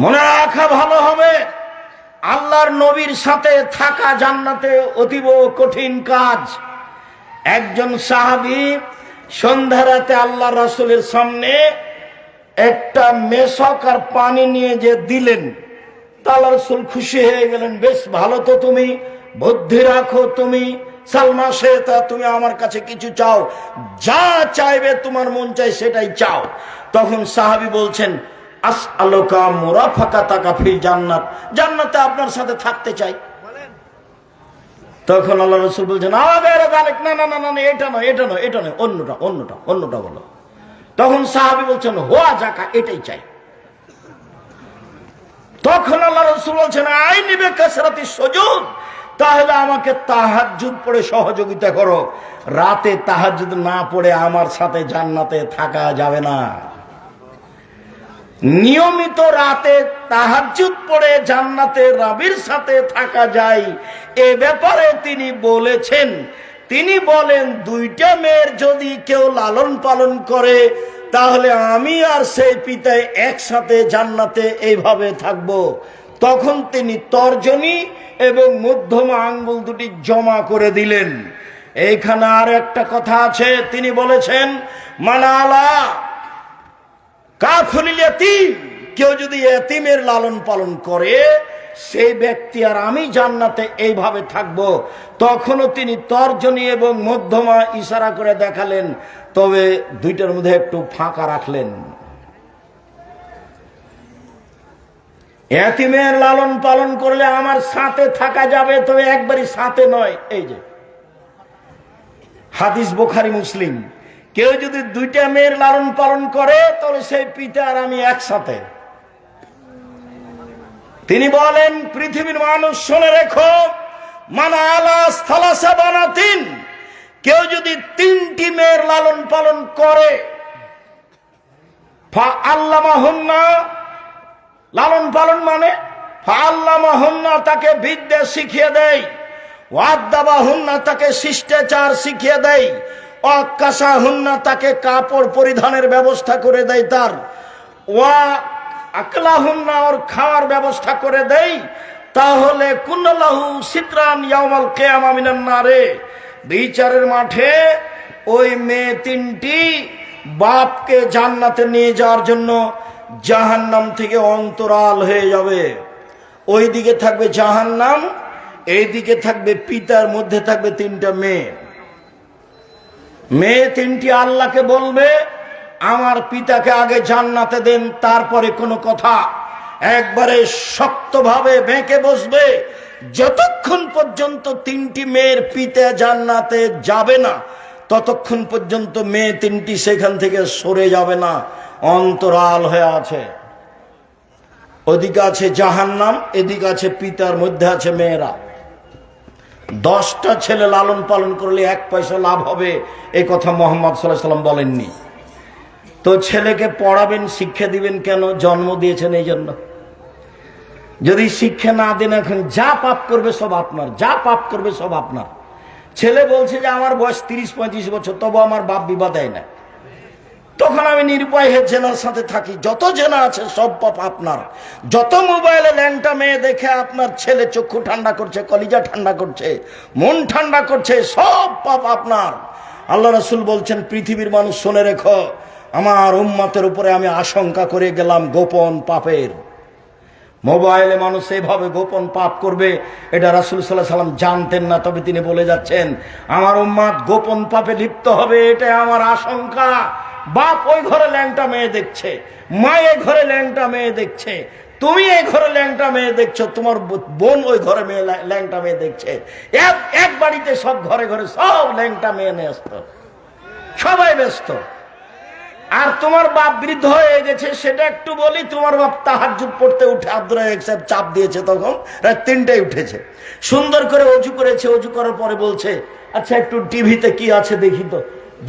মনে রাখা ভালো হবে, আল্লাহর নবীর সাথে থাকা জান্নাতে অতীব কঠিন কাজ। একজন সাহাবী সন্ধ্যা রাতে আল্লাহ রাসূলের সামনে একটা মেশক আর পানি নিয়ে যে দিলেন, আল্লাহ রাসূল খুশি হয়ে গেলেন। বেশ ভালো তো, তুমি বুদ্ধি রাখো, তুমি সালমা শেতা, তুমি আমার কাছে কিছু চাও, যা চাইবে তোমার মন চাই সেটাই চাও। তখন সাহাবী বলছেন, আসআলুকা মুরাফাকাতাকা ফিল জান্নাত, জান্নাতে আপনার সাথে থাকতে চাই। তখন আল্লাহ রাসূল বলছেন, না না না না, এটা নয়, এটা নয়, এটা নয়, অন্যটা অন্যটা অন্যটা বলো। তখন সাহাবী বলছেন, হোয়া যাকা, এটাই চাই। তখন আল্লাহ রাসূল বলছেন, আইনি বিকাসরাতি সুজুদ, তাহলে আমাকে তাহাজ্জুদ পড়ে সহযোগিতা করো। রাতে তাহাজ্জুদ না পড়ে আমার সাথে জান্নাতে থাকা যাবে না। নিয়মিত রাতে তাহাজ্জুদ পড়ে জান্নাতে রাবির সাথে থাকা যায়, এ ব্যাপারে তিনি বলেছেন। তিনি বলেন, 2টা মেয়ের যদি কেউ লালন পালন করে তাহলে আমি আর সেই পিতায় একসাথে জান্নাতে এইভাবে থাকব। তখন তিনি তর্জনী এবং মধ্যমা আঙ্গুল দুটি জমা করে দিলেন। এইখানে আর একটা কথা আছে, তিনি বলেছেন মানালা কাফুলিল ইয়াতীম, কেউ যদি এতিমের লালন পালন করে সেই ব্যক্তি আর আমি জান্নাতে এইভাবে থাকব। তখনও তিনি তর্জনী এবং মধ্যমা ইশারা করে দেখালেন, তবে দুইটার মধ্যে একটু ফাঁকা রাখলেন। এতিমের লালন পালন করলে আমার সাথে থাকা যাবে, তবে একবারই সাথে নয়। এই যে হাদিস বুখারী মুসলিম, কেউ যদি দুইটা মেয়ের লালন পালন করে তাহলে সেই পিতা আর আমি একসাথে। তিনি বলেন পৃথিবীর মানুষ শুনে রেখো, মানা আলা সালাসা বানাতিন, কেউ যদি তিনটি মেয়ের লালন পালন করে, ফা আল্লামাহুন্না, লালন পালন মানে ফা আল্লামাহুন্না, তাকে বিদ্যা শিখিয়ে দেয়, ওয়াদ্দাবাহুন্না, তাকে শিষ্টাচার শিখিয়ে দেয়, অকাসাহুন্না, তাকে কাপড় পরিধানের ব্যবস্থা করে দেয়, তার ওয়া আকলাহুন্না, ওর খাওয়ার ব্যবস্থা করে দেয়, তাহলে কুল্লাহু সিতরান ইয়াউমাল কিয়ামা মিনান নারে, বিচারের মাঠে ওই মেয়ে তিনটি বাপকে জান্নাতে নিয়ে যাওয়ার জন্য জাহান্নাম থেকে অন্তরাল হয়ে যাবে। ওই দিকে থাকবে জাহান্নাম, এই দিকে থাকবে পিতার, মধ্যে থাকবে তিনটা মেয়ে। মেয়ে তিনটি আল্লাহকে বলবে আমার পিতাকে আগে জান্নাতে দেন, তারপরে কোনো কথা। একবারে শক্তভাবে বেঁকে বসবে, যতক্ষণ পর্যন্ত তিনটি মেয়ের পিতা জান্নাতে যাবে না ততক্ষণ পর্যন্ত মেয়ে তিনটি সেখান থেকে সরে যাবে না, অন্তরাল হয়ে আছে। ওদিকে আছে জাহান্নাম, এদিকে আছে পিতার, মধ্যে আছে মেয়েরা। 10টা ছেলে লালন পালন করলে 1 পয়সা লাভ হবে, এই কথা মুহাম্মদ সাল্লাল্লাহু আলাইহি ওয়াসাল্লাম বলেননি। তো ছেলেকে পড়াবেন, শিক্ষা দিবেন কেন? জন্ম দিয়েছেন এই জন্য। যদি শিক্ষা না দেন, এখন যা পাপ করবে সব আপনার, যা পাপ করবে সব আপনার। ছেলে বলছে যে আমার বয়স 30-35 বছর, তবু আমার বাপ বিবাহ দেয় না, তখন আমি নিরুপায় হয়ে জেনার সাথে থাকি। যত জেনা আছে সব পাপ আপনার। যত মোবাইলে ল্যাংটা মেয়ে দেখে আপনার ছেলে চক্ষু ঠান্ডা করছে, কলিজা ঠান্ডা করছে, মন ঠান্ডা করছে, সব পাপ আপনার। আল্লাহ রাসূল বলছেন পৃথিবীর মানুষ শুনে রেখো, আমার উম্মতের উপরে আমি আশঙ্কা করে গেলাম গোপন পাপের। মোবাইলে মানুষ এইভাবে গোপন পাপ করবে, এটা রাসূল সাল্লাল্লাহু আলাইহি ওয়াসাল্লাম জানতেন না, তবে তিনি বলে যাচ্ছেন আমার উম্মত গোপন পাপে লিপ্ত হবে, এটা আমার আশঙ্কা। বাপ ওই ঘরে ল্যাংটা মেয়ে দেখছে, মা এই ঘরে ল্যাংটা মেয়ে দেখছে, তুমি এই ঘরে ল্যাংটা মেয়ে দেখছো, তোমার বোন ওই ঘরে মেয়ে ল্যাংটা মেয়ে দেখছে, এক বাড়িতে সব ঘরে ঘরে সব ল্যাংটা মেয়ে ব্যস্ত, সবাই ব্যস্ত। আর তোমার বাপ বৃদ্ধ হয়ে গেছে, সেটা একটু বলি, তোমার বাপ তাহাজ্জুদ পড়তে উঠে আব্দুর রাজ্জাক সাহেব চাপ দিয়েছে, তখন রাত 3টায় উঠেছে, সুন্দর করে অজু করেছে, অজু করার পরে বলছে আচ্ছা একটু টিভিতে কি আছে দেখি তো।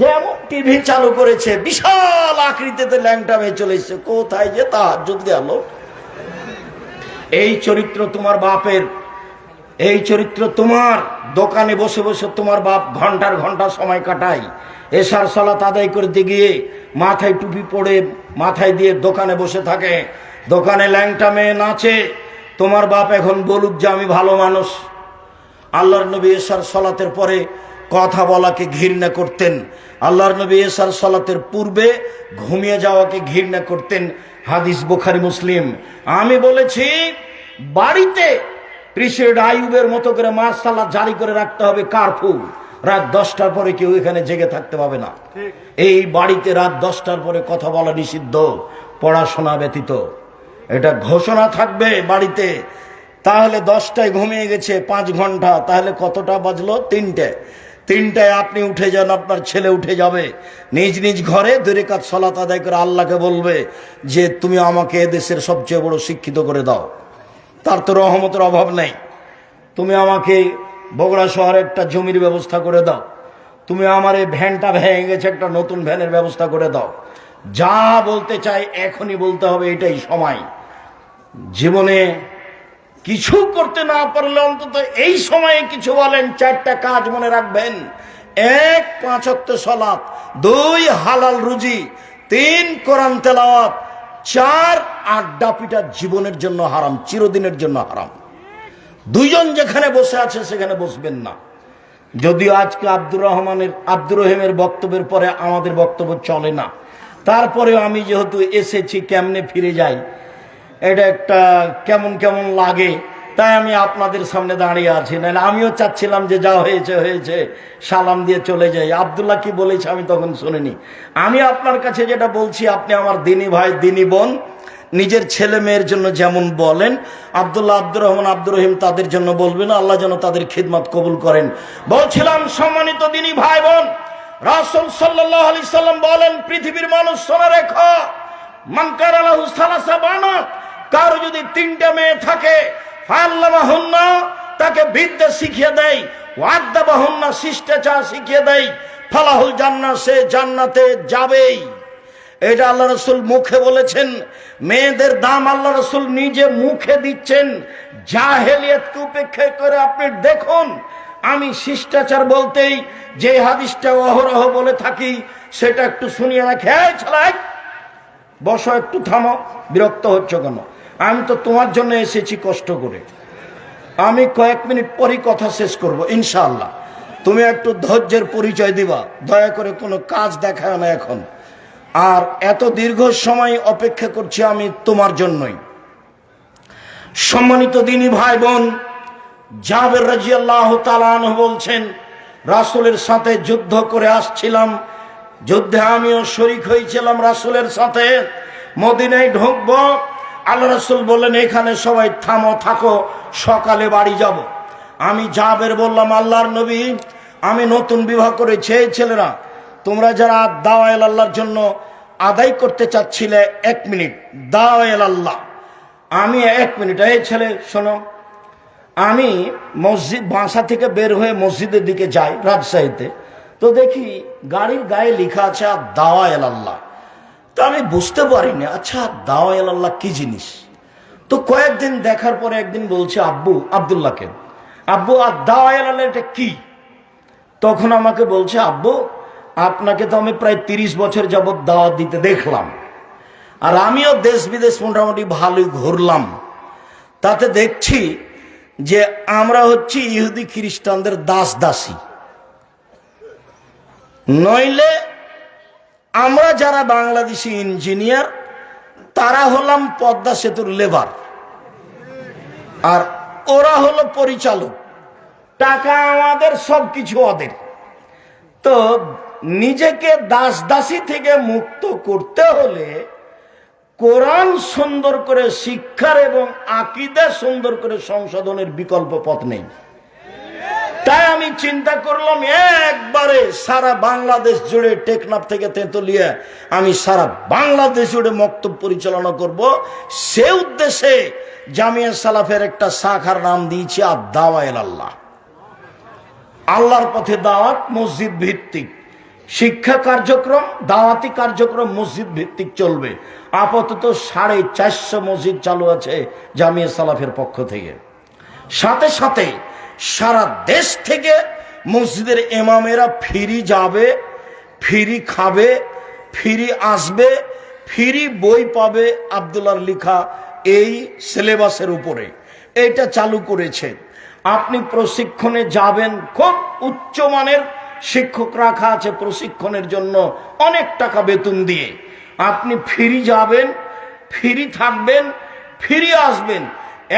যেমন টিভি চালু করেছে, বিশাল আকৃতিতে ল্যাংটা মেয়ে চলে এসেছে, কোথায় যে তাহাজ্জুদ গেল। এই চরিত্র তোমার বাপের, এই চরিত্র তোমার। দোকানে বসে বসে তোমার বাপ ঘন্টার ঘন্টা সময় কাটায়, এশার সালাত আদায় করতে গিয়ে মাথায় টুপি পড়ে মাথায় দিয়ে দোকানে বসে থাকে, দোকানে ল্যাংটা মেয়ে নাচে। তোমার বাপ এখন বলুক যে আমি ভালো মানুষ। আল্লাহর নবী এশার সালাতের পরে কথা বলাকে ঘৃণা করতেন, আল্লাহর নবী এশার সালাতের পূর্বে ঘুমিয়ে যাওয়াকে ঘৃণা করতেন। হাদিস বুখারী মুসলিম। আমি বলেছি বাড়িতে প্রেসিডেন্ট আইয়ুবের মতো করে মার্শাল জারি করে রাখতে হবে, কারফিউ, রাত 10টার পরে কেউ এখানে জেগে থাকতে পাবে না। এই বাড়িতে রাত 10টার পরে কথা বলা নিষিদ্ধ, পড়াশোনা ব্যতীত, এটা ঘোষণা থাকবে বাড়িতে। তাহলে 10টায় ঘুমিয়ে গেছে 5 ঘন্টা, তাহলে কতটা বাজলো? 3টায় আপনি উঠে যান, আপনার ছেলে উঠে যাবে, নিজ নিজ ঘরে 2 রাকাত সালাত আদায় করে আল্লাহকে বলবে যে তুমি আমাকে এদেশের সবচেয়ে বড় শিক্ষিত করে দাও, তার তো রহমতের অভাব নেই। তুমি আমাকে বগুড়া শহরে একটা জমির ব্যবস্থা করে দাও, তুমি আমার এই ভ্যানটা ভেঙে গেছে, একটা নতুন ভ্যানের ব্যবস্থা করে দাও। যা বলতে চাই এখনই বলতে হবে, এটাই সময়। জীবনে কিছু করতে না পারলে অন্তত এই সময়ে কিছু বলেন। 4টা কাজ মনে রাখবেন: 1 5 ওয়াক্ত সালাত, 2 হালাল রুজি, 3 কোরআন তেলাওয়াত, 4 আড্ডা পিটা জীবনের জন্য হারাম, চিরদিনের জন্য হারাম। 2 জন যেখানে বসে আছে সেখানে বসবেন না। যদিও আজকে আব্দুর রহিমের বক্তব্যের পরে আমাদের বক্তব্য চলে না, তারপরেও আমি যেহেতু এসেছি, কেমনে ফিরে যাই এটা একটা কেমন কেমন লাগে, তাই আমি আপনাদের সামনে দাঁড়িয়ে আছি। নাহলে আমিও চাচ্ছিলাম যে যা হয়েছে হয়েছে, সালাম দিয়ে চলে যাই। আব্দুল্লাহ কি বলেছে আমি তখন শুনিনি। আমি আপনার কাছে যেটা বলছি, আপনি আমার দিনী ভাই দিনী বোন, নিজের ছেলে মেয়ের জন্য যেমন বলেন, আব্দুল্লাহ, আব্দুর রহমান, আব্দুর রহিম তাদের জন্য বলবেন, আল্লাহ যেন তাদের খিদমত কবুল করেন। বলছিলাম সম্মানিত দিনী ভাই বোন, রাসূল সাল্লাল্লাহু আলাইহি সাল্লাম বলেন, পৃথিবীর মানুষ শোনা রেখো, মান কানা লাহু সালাসা বানাত, কারো যদি 3টা মেয়ে থাকে, ফাআল্লামাহুন্না, তাকে বিদ্যা শিখিয়ে দেয়, ওয়াদ্দাবাহুন্না, শিষ্টাচার শিখিয়ে দেয়, ফালাহুল জান্নাহ, সে জান্নাতে যাবেই। এটা আল্লাহ রসুল মুখে বলেছেন। মেয়েদের দাম আল্লাহ রসুল নিজে মুখে দিচ্ছেন। জাহেলিয়াতকে উপেক্ষা করে আপনি দেখুন, আমি শিষ্টাচার বলতেই যে হাদিসটা অহরহ বলে থাকি সেটা একটু শুনিয়ে রাখে। ছাড়াই বসো, একটু থামো, বিরক্ত হচ্ছ কেন? আমি তো তোমার জন্য এসেছি কষ্ট করে। আমি কয়েক মিনিট পরই কথা শেষ করব ইনশাআল্লাহ। তুমি একটু ধৈর্যের পরিচয় দিবা, দয়া করে কোনো কাজ দেখায় না এখন। আর এত দীর্ঘ সময় অপেক্ষা করছি আমি তোমার জন্যই। সম্মানিত দিনী ভাই বোন, জাবের রাদিয়াল্লাহু তাআলা আনহু বলছেন, রাসূলের সাথে যুদ্ধ করে আসছিলাম, যুদ্ধে আমিও শরীক হয়েছিলাম রাসূলের সাথে। মদিনায় ঢুকবো, আল্লাহ রাসূল বললেন, এখানে সবাই থামো, থাকো, সকালে বাড়ি যাব। আমি জাবের বললাম, আল্লাহর নবী, আমি নতুন বিবাহ করেছি, এই ছেলেরা তোমরা যারা দাওয়ায়ে আল্লাহর জন্য আদায় করতে চাচ্ছিলে, 1 মিনিট দাওয়ায়ে আল্লাহ। আমি 1 মিনিট, এই ছেলে শোনো, আমি মসজিদ বাসা থেকে বের হয়ে মসজিদের দিকে যাই রাজশাহীতে, তো দেখি গাড়ির গায়ে লেখা আছে দাওয়ায়ে আল্লাহ। তো আমি বুঝতে পারিনি, আচ্ছা দাওয়ায়ে আল্লাহ কি জিনিস। তো কয়েকদিন দেখার পরে একদিন বলছে আব্বু, আব্দুল্লাহকে, আব্বু আর দাওয়ায়ে আল্লাহ এটা কি? তখন আমাকে বলছে, আব্বু আপনাকে তো আমি প্রায় 30 বছর যাবৎ দাওয়াত দিতে দেখলাম, আর আমিও দেশ বিদেশ মোটামুটি ভালোই ঘুরলাম, তাতে দেখছি যে আমরা হচ্ছি ইহুদি খ্রিস্টানদের দাস দাসী, নইলে আমরা যারা বাংলাদেশি ইঞ্জিনিয়ার তারা হলাম পদ্মা সেতুর লেবার, আর ওরা হলো পরিচালক, টাকা আমাদের, সবকিছু ওদের। তো নিজেকে দাস দাসী থেকে মুক্ত করতে হলে কোরআন সুন্দর করে শিক্ষার এবং আকীদা সুন্দর করে সংশোধনের বিকল্প পথ নেই। তাই আমি চিন্তা করলাম, একবারে সারা বাংলাদেশ জুড়ে, টেকনাফ থেকে তেঁতুলিয়া, আমি সারা বাংলাদেশ জুড়ে মক্তব পরিচালনা করব। সে উদ্দেশ্যে জামিয়া সালাফের একটা শাখার নাম দিয়েছি দাওয়ায়ে আল্লাহ। আল্লাহর পথে দাওয়াত, মসজিদ ভিত্তিক শিক্ষা কার্যক্রম, দাওয়াতি কার্যক্রম মসজিদ ভিত্তিক চলবে। আপাতত 450 মসজিদ চালু আছে জামিয়া সালাফের পক্ষ থেকে। সাথে সাথে সারা দেশ থেকে মসজিদের ইমামেরা ফ্রি যাবে, ফ্রি খাবে, ফ্রি আসবে, ফ্রি বই পাবে আব্দুল্লাহর লেখা এই সিলেবাসের উপরে। এটা চালু করেছে। আপনি প্রশিক্ষণে যাবেন, খুব উচ্চমানের শিক্ষক রাখা আছে প্রশিক্ষণের জন্য, অনেক টাকা বেতন দিয়ে। আপনি ফ্রি যাবেন, ফ্রি থাকবেন, ফ্রি আসবেন।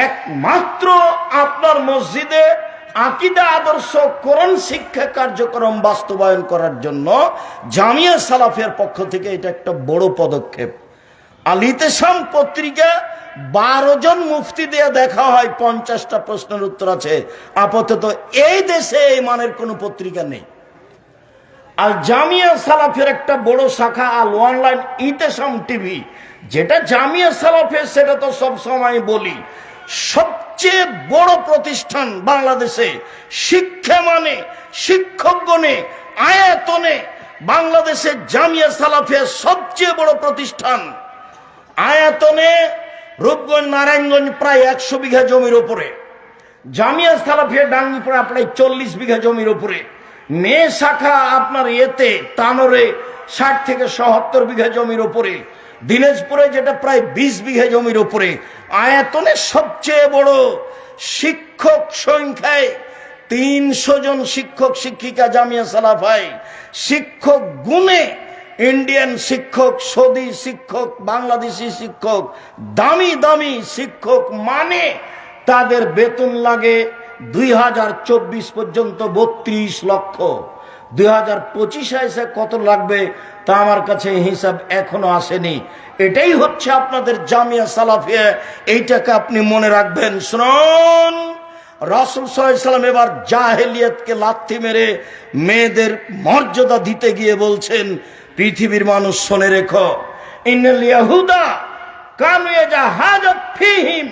একমাত্র আপনার মসজিদে আকীদা, আদর্শ, কোরআন শিক্ষা কার্যক্রম বাস্তবায়ন করার জন্য জামিয়া সালাফের পক্ষ থেকে এটা একটা বড় পদক্ষেপ। আল ইতিসাম পত্রিকা 12 জন মুফতি দিয়ে দেখা হয়, 50টা প্রশ্নের উত্তর আছে। আপাতত এই দেশে এই মানের কোনো পত্রিকা নেই। আর জামিয়া সালাফের একটা বড় শাখা আল অনলাইন ইতিসাম টিভি, যেটা জামিয়া সালাফের, সেটা তো সব সময় বলি সবচেয়ে বড় প্রতিষ্ঠান বাংলাদেশে। শিক্ষা মানে, শিক্ষক গণে, আয়াতনে বাংলাদেশে জামিয়া সালাফের সবচেয়ে বড় প্রতিষ্ঠান। আয়াতনে রূপগঞ্জ, নারায়ণগঞ্জ প্রায় 100 বিঘা জমির উপরে, জামিয়া সালাফিয়া ডাঙ্গিপাড়া প্রায় 40 বিঘা জমির উপরে। মেয়ে শাখা আপনার এতে তানোরে 60 থেকে 77 বিঘা জমির উপরে, দিনাজপুরে যেটা প্রায় 20 বিঘা জমির উপরে, আয়তনে সবচেয়ে বড়, শিক্ষক সংখ্যায় 300 জন শিক্ষক শিক্ষিকা জামিয়া সালাফায়, শিক্ষক গুণে ইন্ডিয়ান শিক্ষক, সৌদি শিক্ষক, বাংলাদেশি শিক্ষক, দামি দামি শিক্ষক, মানে তাদের বেতন লাগে 2024 পর্যন্ত 32 লক্ষ। 2025 এসে কত লাগবে তা আমার কাছে হিসাব এখনো আসেনি। এটাই হচ্ছে আপনাদের জামিয়া সালাফিয়া, এইটাকে আপনি মনে রাখবেন। শুনুন, রাসূল সাল্লাল্লাহু আলাইহি ওয়াসাল্লাম এবার জাহেলিয়াতকে লাথি মেরে মেয়েদের মর্যাদা দিতে গিয়ে বলছেন, পৃথিবীর মানুষ শুনে রেখো, ইন্নাল ইয়াহুদা কানু ইয়াজাহাজু ফীহিম,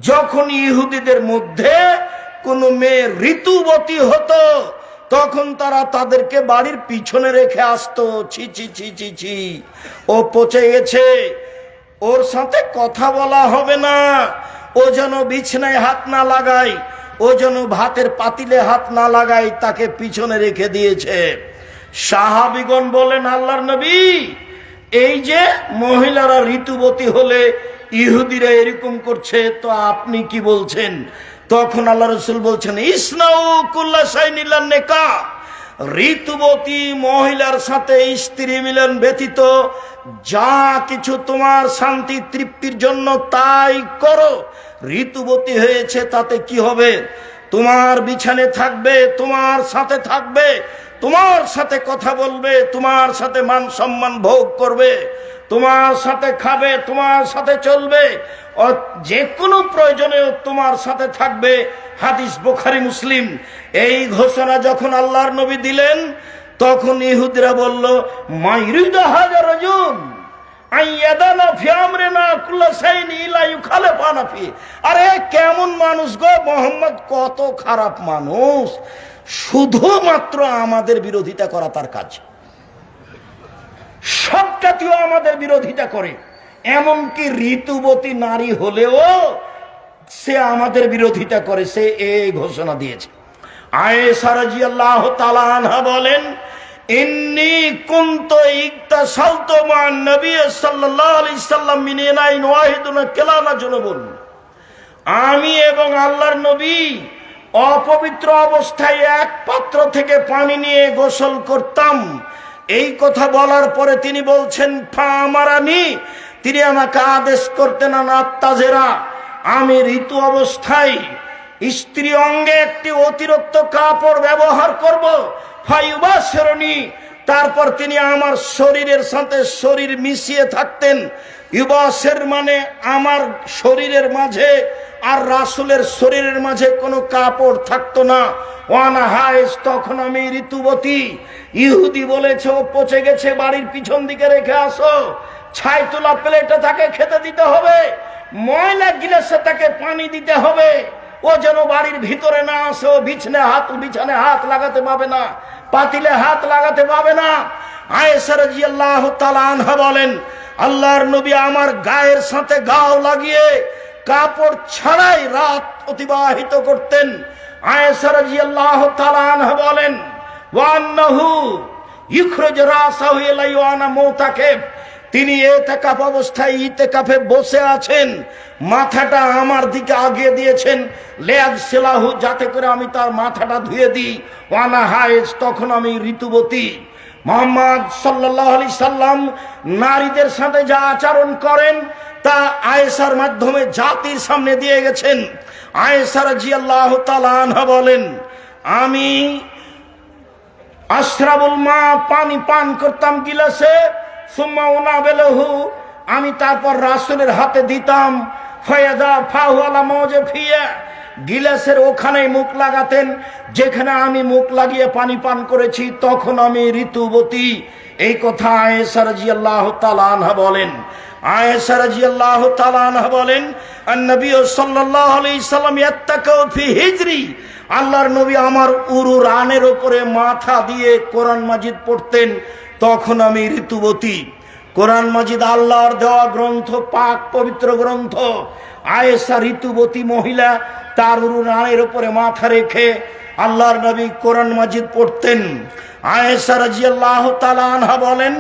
যখন ইহুদিদের মধ্যে কোন মেয়ে ঋতুবতী হতো তখন তারা তাদেরকে বাড়ির পিছনে রেখে আসতো। ছি ছি ছি ছি ছি, ও পচে গেছে, ওর সাথে কথা বলা হবে না, ও যেন বিছানায় হাত না লাগায়, ও যেন ভাতের পাতিলে হাত না লাগায়, তাকে পিছনে রেখে দিয়েছে। সাহাবীগণ বলেন, আল্লাহর নবী, এই যে মহিলারা ঋতুবতী হলে ইহুদিরা এরকম করছে, তো আপনি কি বলছেন? তখন আল্লাহ রাসূল বলছেন, ইসনাউ কুল্লা শাইইন ইল্লা নিকাহ, ঋতুবতী মহিলার সাথে স্ত্রী মিলন ব্যতীত যা কিছু তোমার শান্তি তৃপ্তির জন্য তাই করো। ঋতুবতী হয়েছে তাতে কি হবে? তোমার বিছানে থাকবে, তোমার সাথে থাকবে, তোমার সাথে কথা বলবে, তোমার সাথে মান সম্মান ভোগ করবে, তোমার সাথে খাবে, তোমার সাথে চলবে, যে কোনো প্রয়োজনে তোমার সাথে থাকবে। হাদিস বুখারী মুসলিম। এই ঘোষণা যখন আল্লাহর নবী দিলেন তখন ইহুদিরা বলল, মাইরিদু হাজার রাজুল আইয়াদানা ফি আমরিনা কুল্লা শাইইন ইলা ইউখালিফানা ফি। আরে কেমন মানুষ গো মোহাম্মদ, কত খারাপ মানুষ, শুধুমাত্র আমাদের বিরোধিতা করা তার কাজ। সব জাতীয় আমাদের বিরোধিতা করে, এমনকি ঋতুবতী নারী হলেও সে আমাদের বিরোধিতা করে। সে এই ঘোষণা দিয়েছে। আয়েশা রাদিয়াল্লাহু তাআলা আনহা বলেন, ইন্নী কুনতু ইকতাসালতু মান নবী সাল্লাল্লাহু আলাইহি সাল্লাম মিন ইনাইন ওয়াহিদুন কালানা জুনুবুন, আমি এবং আল্লাহর নবী অপবিত্র অবস্থায় এক পাত্র থেকে পানি নিয়ে গোসল করতাম। এই কথা বলার পরে তিনি বলছেন, ফামারানি, তিনি আমাকে আদেশ করতেন, আত্তাজেরা, আমি ঋতু অবস্থায় স্ত্রী অঙ্গে একটি অতিরিক্ত কাপড় ব্যবহার করব, ফায়ুবাশিরুনি, তারপর তিনি আমার শরীরের সাথে শরীর মিশিয়ে থাকতেন। ইউবাসের মানে আমার শরীরের মাঝে আর রাসূলের শরীরের মাঝে কোনো কাপড় থাকতো না। ওয়ানা হায়েস, তখন আমি ঋতুবতী। ইহুদি বলেছে, ও পচে গেছে, বাড়ির পিছন দিকে রেখে আসো, ছাই তোলা প্লেটে তাকে খেতে দিতে হবে, ময়লা গিলাসে তাকে পানি দিতে হবে, ও যেন বাড়ির ভিতরে না আসে, ও বিছানে হাত লাগাতে পাবে না, পাতিলে হাত লাগাতে পাবে না। আয়েশা রাদিয়াল্লাহু তাআলা আনহা বলেন, আল্লাহর নবী আমার গায়ের সাথে গাও লাগিয়ে কাপড় ছাড়াই রাত অতিবাহিত করতেন। আয়েশা রাদিয়াল্লাহু তাআলা আনহা বলেন, ওয়ান্নাহু ইখরাজ রাসাহু ইলাইহি ওয়া আনা মুতাকিফ, তিনি ইতিকাফ অবস্থায় ইতিকাফে বসে আছেন, মাথাটা আমার দিকে আগিয়ে দিয়েছেন, লিয়াগসিলাহু, যাতে করে আমি তার মাথাটা ধুয়ে দিই, ওয়ানা হায়েজ, তখন আমি ঋতুবতী। মুহাম্মদ সাল্লাল্লাহু আলাইহি সাল্লাম নারীদের সাথে যা আচরণ করেন তা আয়েশার মাধ্যমে জাতির সামনে দিয়ে গেছেন। আয়েশা রাদিয়াল্লাহু তাআলা আনহা বলেন, আমি আশরাবুল মা, পানি পান করতাম গিলাসে, সুম্মা উনাবিলহু, আমি তারপর রাসূলের হাতে দিতাম, ফায়াদা ফাহু আলা মাওজিফিয়া, গিলাসের ওখানেই মুখ লাগাতেন যেখানে আমি মুখ লাগিয়ে পানি পান করেছি, তখন আমি ঋতুবতী। এই কথা আয়েশা রাদিয়াল্লাহু তাআলা আনহা বলেন। আয়েশা রাদিয়াল্লাহু তাআলা আনহা বলেন, আন-নবী সাল্লাল্লাহু আলাইহি সাল্লাম ইয়াত্তাকাউ ফি হিজরি, আল্লাহর নবী আমার উরু রানের উপরে মাথা দিয়ে কোরআন মাজিদ পড়তেন, তখন আমি ঋতুবতী। কোরআন মাজিদ আল্লাহর দেওয়া গ্রন্থ, পাক পবিত্র গ্রন্থ। আয়েশা ঋতুবতী মহিলা, তার উরু রানের উপরে মাথা রেখে আল্লাহর নবী কোরআন মাজিদ পড়তেন। আয়েশা রাদিয়াল্লাহু তাআলা আনহা বলেন,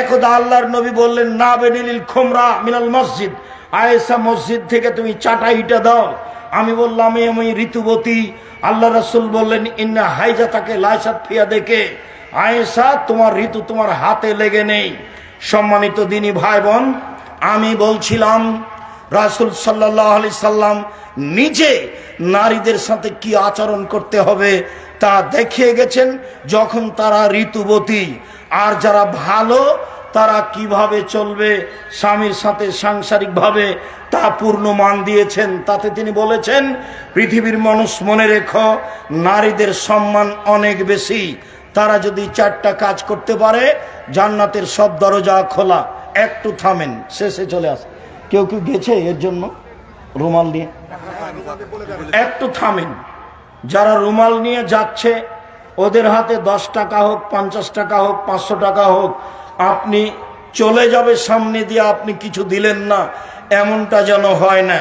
একদা আল্লাহর নবী বললেন, না বেনিল খুমরা মিনাল মসজিদ, আয়েশা মসজিদ থেকে তুমি চাটাইটা দাও। আমি বললাম আমি ঋতুবতী। আল্লাহ রাসূল বললেন, ইন্না হাইজাতাকে লাইসাত ফিয়া, দেখে আয়েশা তোমার ঋতু তোমার হাতে লেগে নেই। সম্মানিত দিনী ভাই বোন, আমি বলছিলাম রাসূল সাল্লাল্লাহু আলাইহি সাল্লাম নিজে নারীদের সাথে কি আচরণ করতে হবে তা দেখিয়ে গেছেন যখন তারা ঋতুবতী। আর যারা ভালো তারা কিভাবে চলবে স্বামীর সাথে সাংসারিকভাবে তা পূর্ণ মান দিয়েছেন। তাতে তিনি বলেছেন, পৃথিবীর মানুষ মনে রেখো, নারীদের সম্মান অনেক বেশি। তারা যদি 4টা কাজ করতে পারে জান্নাতের সব দরজা খোলা। একটু থামেন, শেষে চলে আসে। কেউ কেউ গেছে এর জন্য রুমাল নিয়ে, একটু থামেন। যারা রুমাল নিয়ে যাচ্ছে ওদের হাতে 10 টাকা হোক, 50 টাকা হোক, 500 টাকা হোক, আপনি চলে যাবে সামনে দিয়ে, আপনি কিছু দিলেন না, এমনটা যেন হয় না।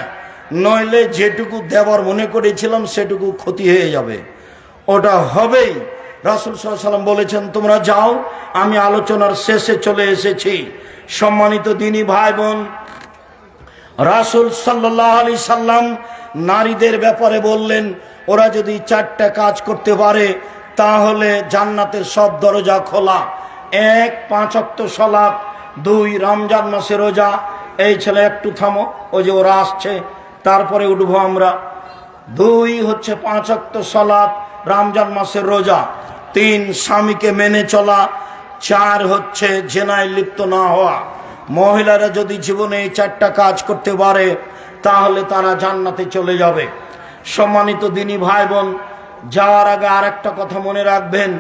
নইলে যেটুকু দেবার মনে করেছিলাম সেটুকু ক্ষতি হয়ে যাবে, ওটা হবেই। রাসূল সাল্লাল্লাহু আলাইহি সাল্লাম বলেছেন, তোমরা যাও, আমি আলোচনার শেষে চলে এসেছি। সম্মানিত দিনী ভাই বোন, রাসূল সাল্লাল্লাহু আলাইহি সাল্লাম নারীদের ব্যাপারে বললেন, ওরা যদি 4টা কাজ করতে পারে তাহলে জান্নাতের সব দরজা খোলা। 1, 5 ওয়াক্ত সালাত, 2, রমজান মাসে রোজা। এই ছেলে একটু থামো, ওই যে ওরা আসছে, তারপরে উঠবো আমরা। 2 হচ্ছে 5 ওয়াক্ত সালাত, রমজান মাসের রোজা। 3 স্বামীকে মেনে চলা। 4 হচ্ছে জেনায় লিপ্ত না হওয়া। মহিলারা যদি জীবনে এই 4টা কাজ করতে পারে তাহলে তারা জান্নাতে চলে যাবে। সম্মানিত দিনী ভাই বোন, যাওয়ার আগে আর একটা কথা মনে রাখবেন,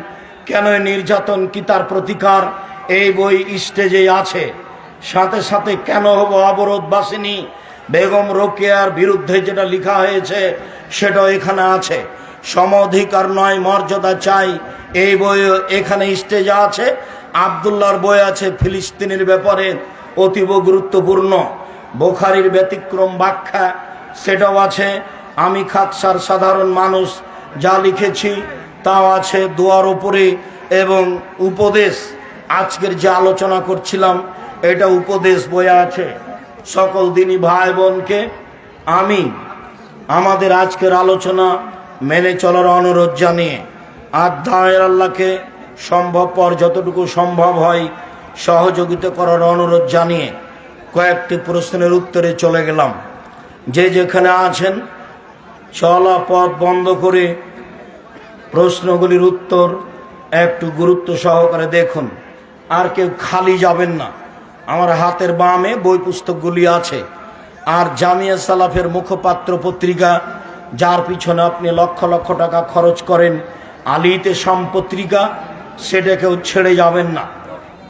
কেন নির্যাতন কি তার প্রতিকার, এই বই স্টেজে আছে। সাথে সাথে কেন হবো অবরোধবাসিনী, বেগম রোকেয়ার বিরুদ্ধে যেটা লেখা হয়েছে সেটাও এখানে আছে। সম অধিকার নয় মর্যাদা চাই, এই বই এখানে স্টেজে আছে। আব্দুল্লাহর বই আছে ফিলিস্তিনের ব্যাপারে, অতীব গুরুত্বপূর্ণ। বুখারীর ব্যতিক্রম ব্যাখ্যা সেটাও আছে। আমি খাকসার সাধারণ মানুষ যা লিখেছি তাও আছে দোয়ার উপরে, এবং উপদেশ, আজকের যে আলোচনা করছিলাম এটা উপদেশ বইয়ে আছে। সকল দিনী ভাই বোনকে আমি আমাদের আজকের আলোচনা মেনে চলার অনুরোধ জানিয়ে আর দায়ের আল্লাহকে সম্ভবপর যতটুকু সম্ভব হয় সহযোগিতা করার অনুরোধ জানিয়ে কয়েকটি প্রশ্নের উত্তরে চলে গেলাম। যে যেখানে আছেন চলা পথ বন্ধ করে প্রশ্নগুলির উত্তর একটু গুরুত্ব সহকারে দেখুন। আর কেউ খালি যাবেন না। আমার হাতের বামে বই পুস্তকগুলি আছে। আর জামিয়া সালাফের মুখপাত্র পত্রিকা, যার পিছনে আপনি লক্ষ লক্ষ টাকা খরচ করেন, আলিতে সম্পত্রিকা, সেটা কেউ ছেড়ে যাবেন না।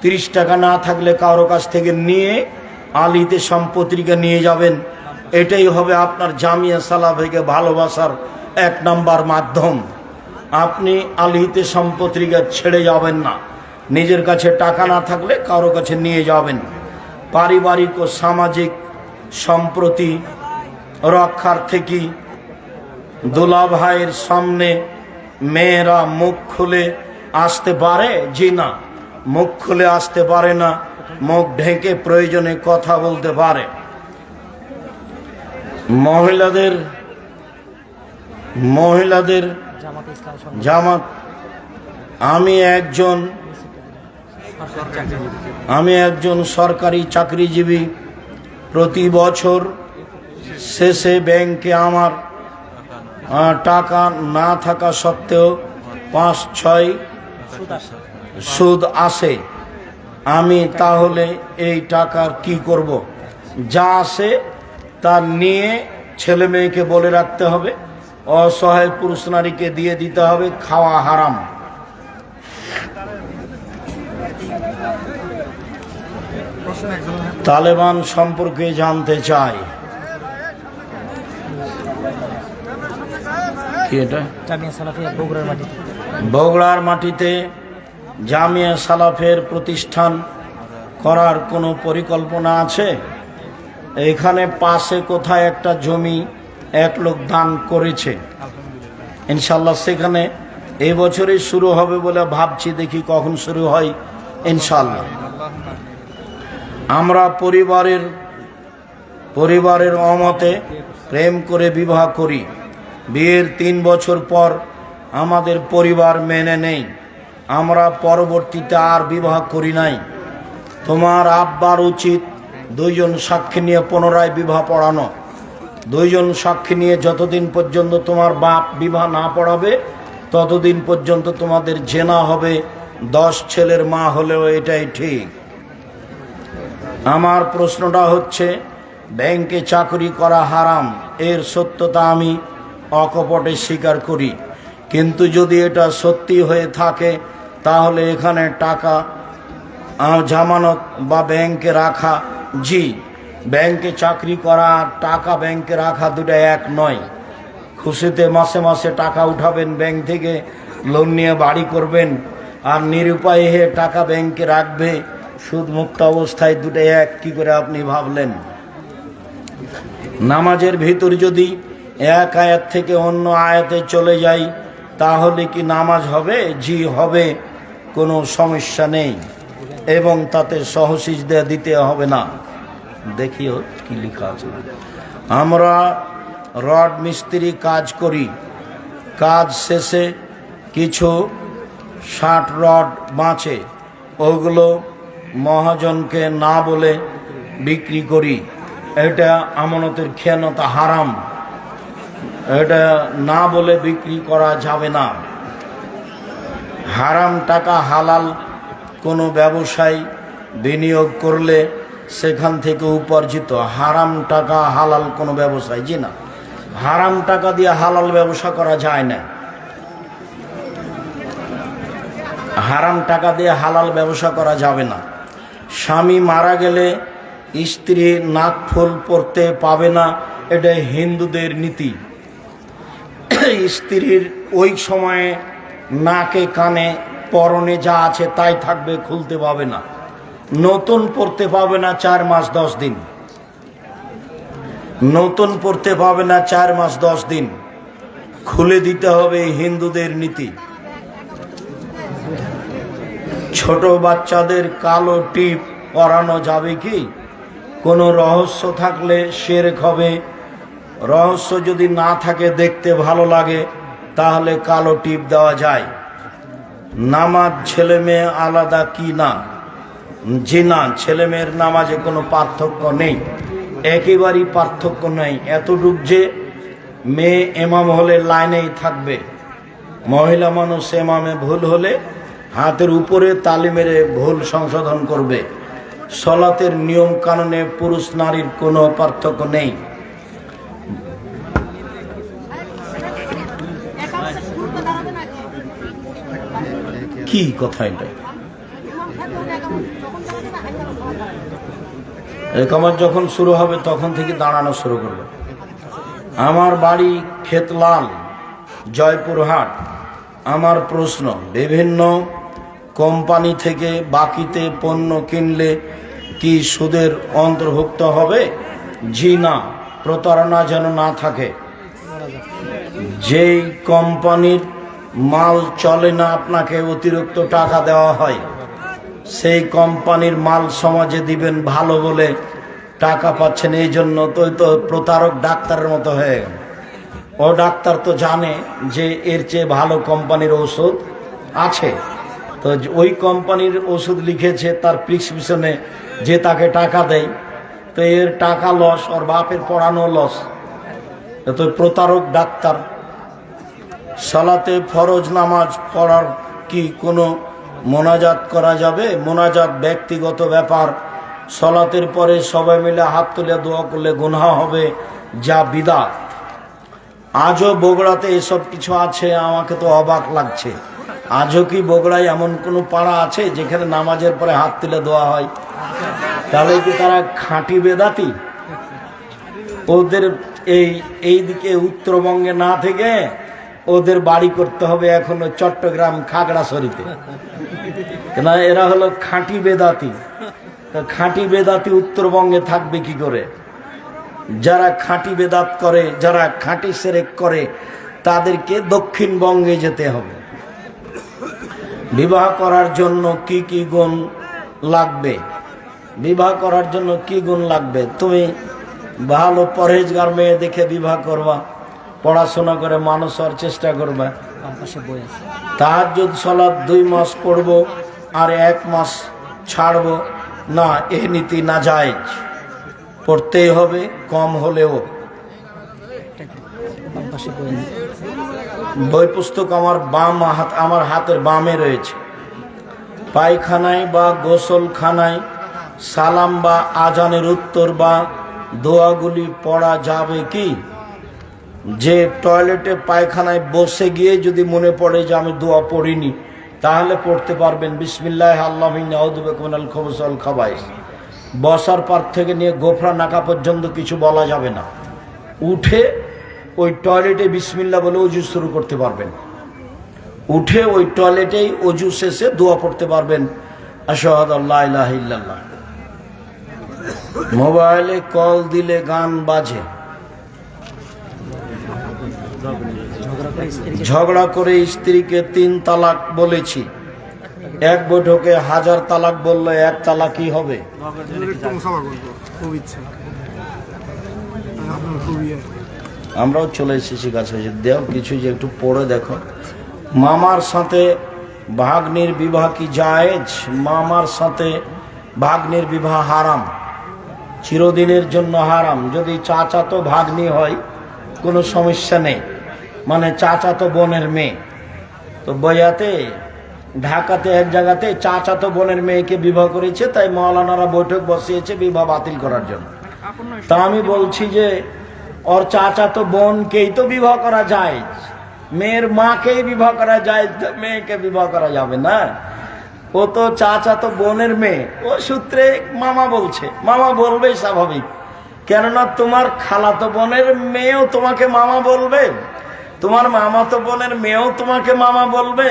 30 টাকা না থাকলে কারো কাছ থেকে নিয়ে আলিতে সম্পত্রিকা নিয়ে যাবেন। এটাই হবে আপনার জামিয়া সালাফকে ভালোবাসার 1 নাম্বার মাধ্যম। আপনি আলিতে সম্পত্রিকা ছেড়ে যাবেন না। নিজের কাছে টাকা না থাকলে কারো কাছে নিয়ে যাবেন। পারিবারিক ও সামাজিক সম্প্রতি রক্ষার থেকে দুলা ভাইয়ের সামনে মেয়েরা মুখ খুলে আসতে পারে? জি না, মুখ খুলে আসতে পারে না, মুখ ঢেকে প্রয়োজনে কথা বলতে পারে। মহিলাদের জামাত, আমি একজন সরকারি চাকরিজীবী। প্রতি বছর শেষে ব্যাংকে আমার টাকা না থাকা সত্ত্বেও 5-6 সুদ আসে। আমি তাহলে এই টাকার কি করব? যা আসে তা নিয়ে ছেলে মেয়েকে বলে রাখতে হবে, অসহায় পুরুষ নারীকে দিয়ে দিতে হবে, খাওয়া হারাম। তালেবান সম্পর্কে জানতে চাই। কি এটা? বগুড়ার মাটিতে জামিয়া সালাফের প্রতিষ্ঠান করার কোনো পরিকল্পনা আছে? এখানে পাশে কোথায় একটা জমি এক লোক দান করেছে, ইনশাল্লাহ সেখানে এই বছরে শুরু হবে বলে ভাবছি, দেখি কখন শুরু হয় ইনশাআল্লাহ। আমরা পরিবারের অমতে প্রেম করে বিবাহ করি। বিয়ের 3 বছর পর আমাদের পরিবার মেনে নেই, আমরা পরবর্তীতে আর বিবাহ করি নাই। তোমার আব্বার উচিত 2 জন সাক্ষী নিয়ে পুনরায় বিবাহ পড়ানো। 2 জন সাক্ষী নিয়ে যতদিন পর্যন্ত তোমার বাপ বিবাহ না পড়াবে ততদিন পর্যন্ত তোমাদের জেনা হবে। 10 ছেলের মা হলেও এটাই ঠিক। আমার প্রশ্নটা হচ্ছে, ব্যাংকে চাকরি করা হারাম, এর সত্যতা আমি অকপটে স্বীকার করি, কিন্তু যদি এটা সত্যি হয়ে থাকে তাহলে এখানে টাকা জামানত বা ব্যাংকে রাখা, জি, ব্যাংকে চাকরি করা আর টাকা ব্যাংকে রাখা দুটো এক নয়। খুশিতে মাসে মাসে টাকা উঠাবেন ব্যাংক থেকে, লোন নিয়ে বাড়ি করবেন, আর নিরুপায় হয়ে টাকা ব্যাংকে রাখবে সুদমুক্ত অবস্থায়, দুটো এক কি করে আপনি ভাবলেন? নামাজের ভিতর যদি এক আয়াত থেকে অন্য আয়াতে চলে যাই তাহলে কি নামাজ হবে? জি হবে, কোনো সমস্যা নেই, এবং তাতে সহসিজদা দিতে হবে না। দেখিও কি লেখা আছে। আমরা রড মিস্ত্রি কাজ করি, কাজ শেষে কিছু 60 রড বাঁচে, ওগুলো মহাজনকে না বলে বিক্রি করি। এটা আমানতের খেয়ানতা, হারাম। এটা না বলে বিক্রি করা যাবে না। হারাম টাকা হালাল কোনো ব্যবসায় বিনিয়োগ করলে সেখান থেকে উপার্জিত। হারাম টাকা হালাল কোনো ব্যবসায়, জি না, হারাম টাকা দিয়ে হালাল ব্যবসা করা যায় না। হারাম টাকা দিয়ে হালাল ব্যবসা করা যাবে না। স্বামী মারা গেলে স্ত্রী নাকফুল পরতে পাবে না, এটা হিন্দুদের নীতি। স্ত্রীর ওই সময়ে নাকে কানে পরনে যা আছে তাই থাকবে, খুলতে পাবে না। নতুন পরতে পাবে না 4 মাস 10 দিন, নতুন পরতে পাবে না 4 মাস 10 দিন, খুলে দিতে হবে, হিন্দুদের নীতি। ছোট বাচ্চাদের কালো টিপ পরানো যাবে কি? কোনো রহস্য থাকলে শিরক হবে। রহস্য যদি না থাকে, দেখতে ভালো লাগে, তাহলে কালো টিপ দেওয়া যায়। নামাজ ছেলে মেয়ে আলাদা কি না? জি না, ছেলে মেয়ের নামাজে কোনো পার্থক্য নেই, একেবারেই পার্থক্য নেই। এতটুক যে মেয়ে এমাম হলে লাইনেই থাকবে, মহিলা মানুষ এমামে ভুল হলে হাতের উপরে তালি মেরে ভুল সংশোধন করবে। সলাতের নিয়ম কানুনে পুরুষ নারীর কোনো পার্থক্য নেই। কি কথা এটা? একামত যখন শুরু হবে তখন থেকে দাঁড়ানো শুরু করবে। আমার বাড়ি খেতলাল, জয়পুরহাট। আমার প্রশ্ন, বিভিন্ন কোম্পানি থেকে বাকিতে পণ্য কিনলে কি সুদের অন্তর্ভুক্ত হবে? জি না, প্রতারণা যেন না থাকে। যেই কোম্পানির মাল চলে না, আপনাকে অতিরিক্ত টাকা দেওয়া হয়, সেই কোম্পানির মাল সমাজে দিবেন ভালো বলে টাকা পাচ্ছেন, এই জন্য তো প্রতারক ডাক্তারের মতো হয়ে গেল। ও ডাক্তার তো জানে যে এর চেয়ে ভালো কোম্পানির ওষুধ আছে, তো ওই কোম্পানির ওষুধ লিখেছে, তার প্রিসক্রিপশনে যে তাকে টাকা দেয়, তো এর টাকা লস, ওর বাপের পড়ানো লস, তো প্রতারক ডাক্তার। সালাতে ফরজ নামাজ পড়ার কি কোনো মোনাজাত করা যাবে? মোনাজাত ব্যক্তিগত ব্যাপার। সালাতের পরে সবাই মিলে হাত তুলে দোয়া করলে গুনাহ হবে, যা বিদআত। আজও বগুড়াতে এসব কিছু আছে, আমাকে তো অবাক লাগছে। আজও কি বগুড়ায় এমন কোনো পাড়া আছে যেখানে নামাজের পরে হাত তুলে দোয়া হয়? তাহলে কি তারা খাঁটি বেদাতি? ওদের এই দিকে উত্তরবঙ্গে না থেকে ওদের বাড়ি করতে হবে এখনো চট্টগ্রাম খাগড়াছড়িতে, কেন এরা হলো খাঁটি বেদাতি। খাঁটি বেদাতি উত্তরবঙ্গে থাকবে কি করে? যারা খাঁটি বেদাত করে, যারা খাঁটি সেরেক করে, তাদেরকে দক্ষিণবঙ্গে যেতে হবে। বিবাহ করার জন্য কি কি গুণ লাগবে? বিবাহ করার জন্য কি গুণ লাগবে? তুমি ভালো পরহেজগার মেয়ে দেখে বিবাহ করবা, পড়াশোনা করে মানুষ হওয়ার চেষ্টা করবা। তাহাজ্জুদ সালাত 2 মাস পড়বো আর 1 মাস ছাড়বো না, এ নীতি নাজায়েজ। পড়তেই হবে কম হলেও। বই পুস্তক আমার হাতের বামে রয়েছে। পায়খানায় বা গোসলখানায় সালাম বা আজানের উত্তর বা দোয়াগুলি পড়া যাবে কি? যে টয়লেটে পায়খানায় বসে গিয়ে যদি মনে পড়ে যে আমি দোয়া পড়িনি, তাহলে পড়তে পারবেন বিসমিল্লাহ আল্লাহু আউযু বিকা মিনাল খুবুসি ওয়াল খাবাইস। বসার পার থেকে নিয়ে গোফরা নাকা পর্যন্ত কিছু বলা যাবে না। উঠে ওই টয়লেটে বিসমিল্লাহ বলে অজু শুরু করতে পারবেন। উঠে ওই টয়লেটেই অজু শেষে দোয়া পড়তে পারবেন, আশহাদু আল্লা ইলাহা ইল্লাল্লাহ। মোবাইলে কল দিলে গান বাজে, ঝগড়া করে স্ত্রীকে 3 তালাক বলেছি, এক বৈঠকে 1000 তালাক বললে 1 তালাকই হবে। আমরাও চলে এসেছি কাছে, দেও কিছু যে একটু পড়ে দেখো। মামার সাথে ভাগ্নির বিবাহ কি জায়েজ? মামার সাথে ভাগ্নির বিবাহ হারাম, চিরদিনের জন্য হারাম। যদি চাচাতো ভাগ্নি হয় কোনো সমস্যা নেই, মানে চাচাতো বোনের মেয়ে। তো বয়াতে ঢাকাতে এক জায়গাতে চাচাতো বোনের মেয়েকে বিবাহ করেছে, তাই মাওলানারা বৈঠক বসিয়েছে বিবাহ বাতিল করার জন্য। তা আমি বলছি যে ওর চাচাতো বোনকেই তো বিবাহ করা যায়, মেয়ের মাকেই বিবাহ করা যায়, মেয়েকে বিবাহ করা যাবে না। ও তো চাচাতো বোনের মেয়ে, ও সূত্রে মামা বলছে, মামা বলবেই স্বাভাবিক। কেননা তোমার খালাতো বোনের মেয়েও তোমাকে মামা বলবে, তোমার মামাতো বোনের মেয়েও তোমাকে মামা বলবে,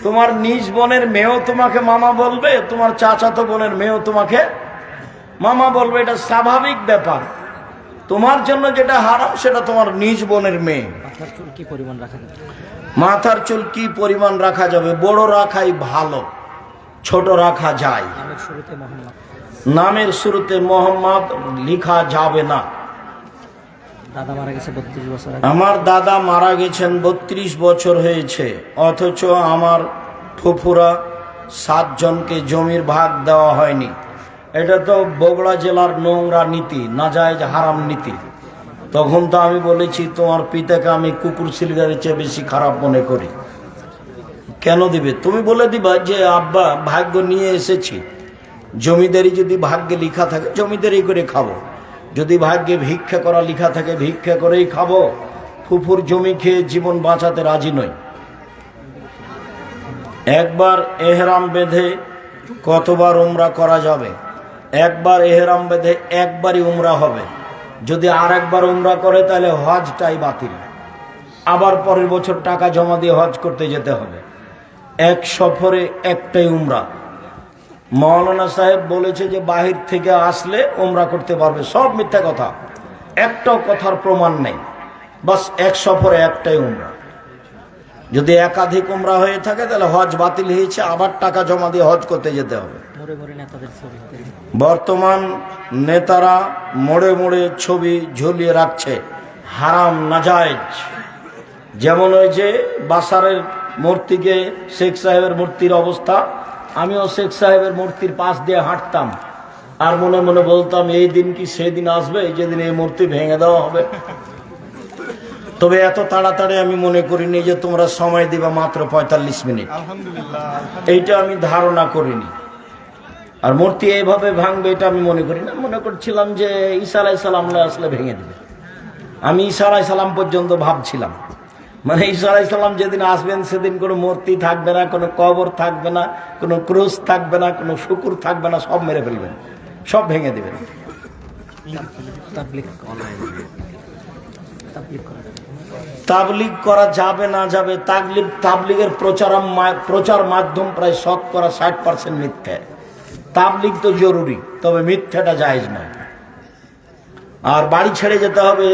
তোমার নিজ বোনের মেয়েও তোমাকে মামা বলবে, তোমার চাচাতো বোনের মেয়েও তোমাকে মামা বলবে। এটা স্বাভাবিক ব্যাপার। তোমার জন্য যেটা হারাম সেটা তোমার নিজ বোনের মেয়ে। মাথার চুল কি পরিমাণ রাখা যাবে? বড় রাখাই ভালো, ছোট রাখা যায়। নামের শুরুতে মোহাম্মদ লিখা যাবে না। আমার দাদা মারা গেছেন 32 বছর হয়েছে, অথচ আমার ফুফুরা 7 জনকে জমির ভাগ দেওয়া হয়নি। এটা তো বগুড়া জেলার নোংরা নীতি, নাজায়েজ হারাম নীতি। তখন তো আমি বলেছি তোমার পিতাকে আমি কুকুর সিলগারের চেয়ে বেশি খারাপ মনে করি। কেন দিবে? তুমি বলে দিবা যে আব্বা ভাগ্য নিয়ে এসেছি, জমিদারি যদি ভাগ্যে লিখা থাকে জমিদারি করে খাবো, যদি ভাগ্যে ভিক্ষা করা লিখা থাকে ভিক্ষা করেই খাবো। ফুফুর জমি খেয়ে জীবন বাঁচাতে রাজি নই। একবার এহরাম বেঁধে কতবার উমরা করা যাবে? একবার এহরাম বেঁধে একবারই উমরা হবে। যদি আর একবার উমরা করে তাহলে হজটাই বাতিল, আবার পরের বছর টাকা জমা দিয়ে হজ করতে যেতে হবে। এক সফরে একটাই উমরা। মাওলানা সাহেব বলেছে যে বাহির থেকে আসলে উমরা করতে পারবে, সব মিথ্যা কথা, একটাও কথার প্রমাণ নেই। বাস এক সফরে একটাই উমরা। যদি একাধিক উমরা হয়ে থাকে তাহলে হজ বাতিল হয়েছে, আবার টাকা জমা দিয়ে হজ করতে যেতে হবে। বর্তমান নেতারা মোড়ে মোড়ে ছবি ঝুলিয়ে রাখছে, হারাম নাজায়েজ। যেমন ওই যে বাসারের মূর্তিকে শেখ সাহেবের মূর্তির অবস্থা, আমিও শেখ সাহেবের মূর্তির পাশ দিয়ে হাঁটতাম আর মনে মনে বলতাম এই দিন কি সেদিন আসবে যেদিন এই মূর্তি ভেঙে দেওয়া হবে। তবে এত তাড়াতাড়ি আমি মনে করিনি যে তোমরা সময় দিবা মাত্র 45 মিনিট, এইটা আমি ধারণা করিনি। আর মূর্তি এইভাবে ভাঙবে এটা আমি মনে করি না। মনে করছিলাম যে ঈসা আলাইহিস সালাম আসলে ভেঙে দেবে। আমি ঈসা আলাইহিস সালাম পর্যন্ত ভাবছিলাম, মানে ঈসা আলাইহিস সালাম যেদিন আসবেন সেদিন কোনো মূর্তি থাকবে না, কোনো কবর থাকবে না, কোনো ক্রুশ থাকবে না, কোনো শুকুর থাকবে না, সব মেরে ফেলবেন, সব ভেঙে দেবেন। তাবলিগ করা যাবে না যাবে? তাবলিগের প্রচার মাধ্যম প্রায় 60% মিথ্যা। তাবলিগ তো জরুরি, তবে মিথ্যাটা জায়েজ নয়। আর বাড়ি ছেড়ে যেতে হবে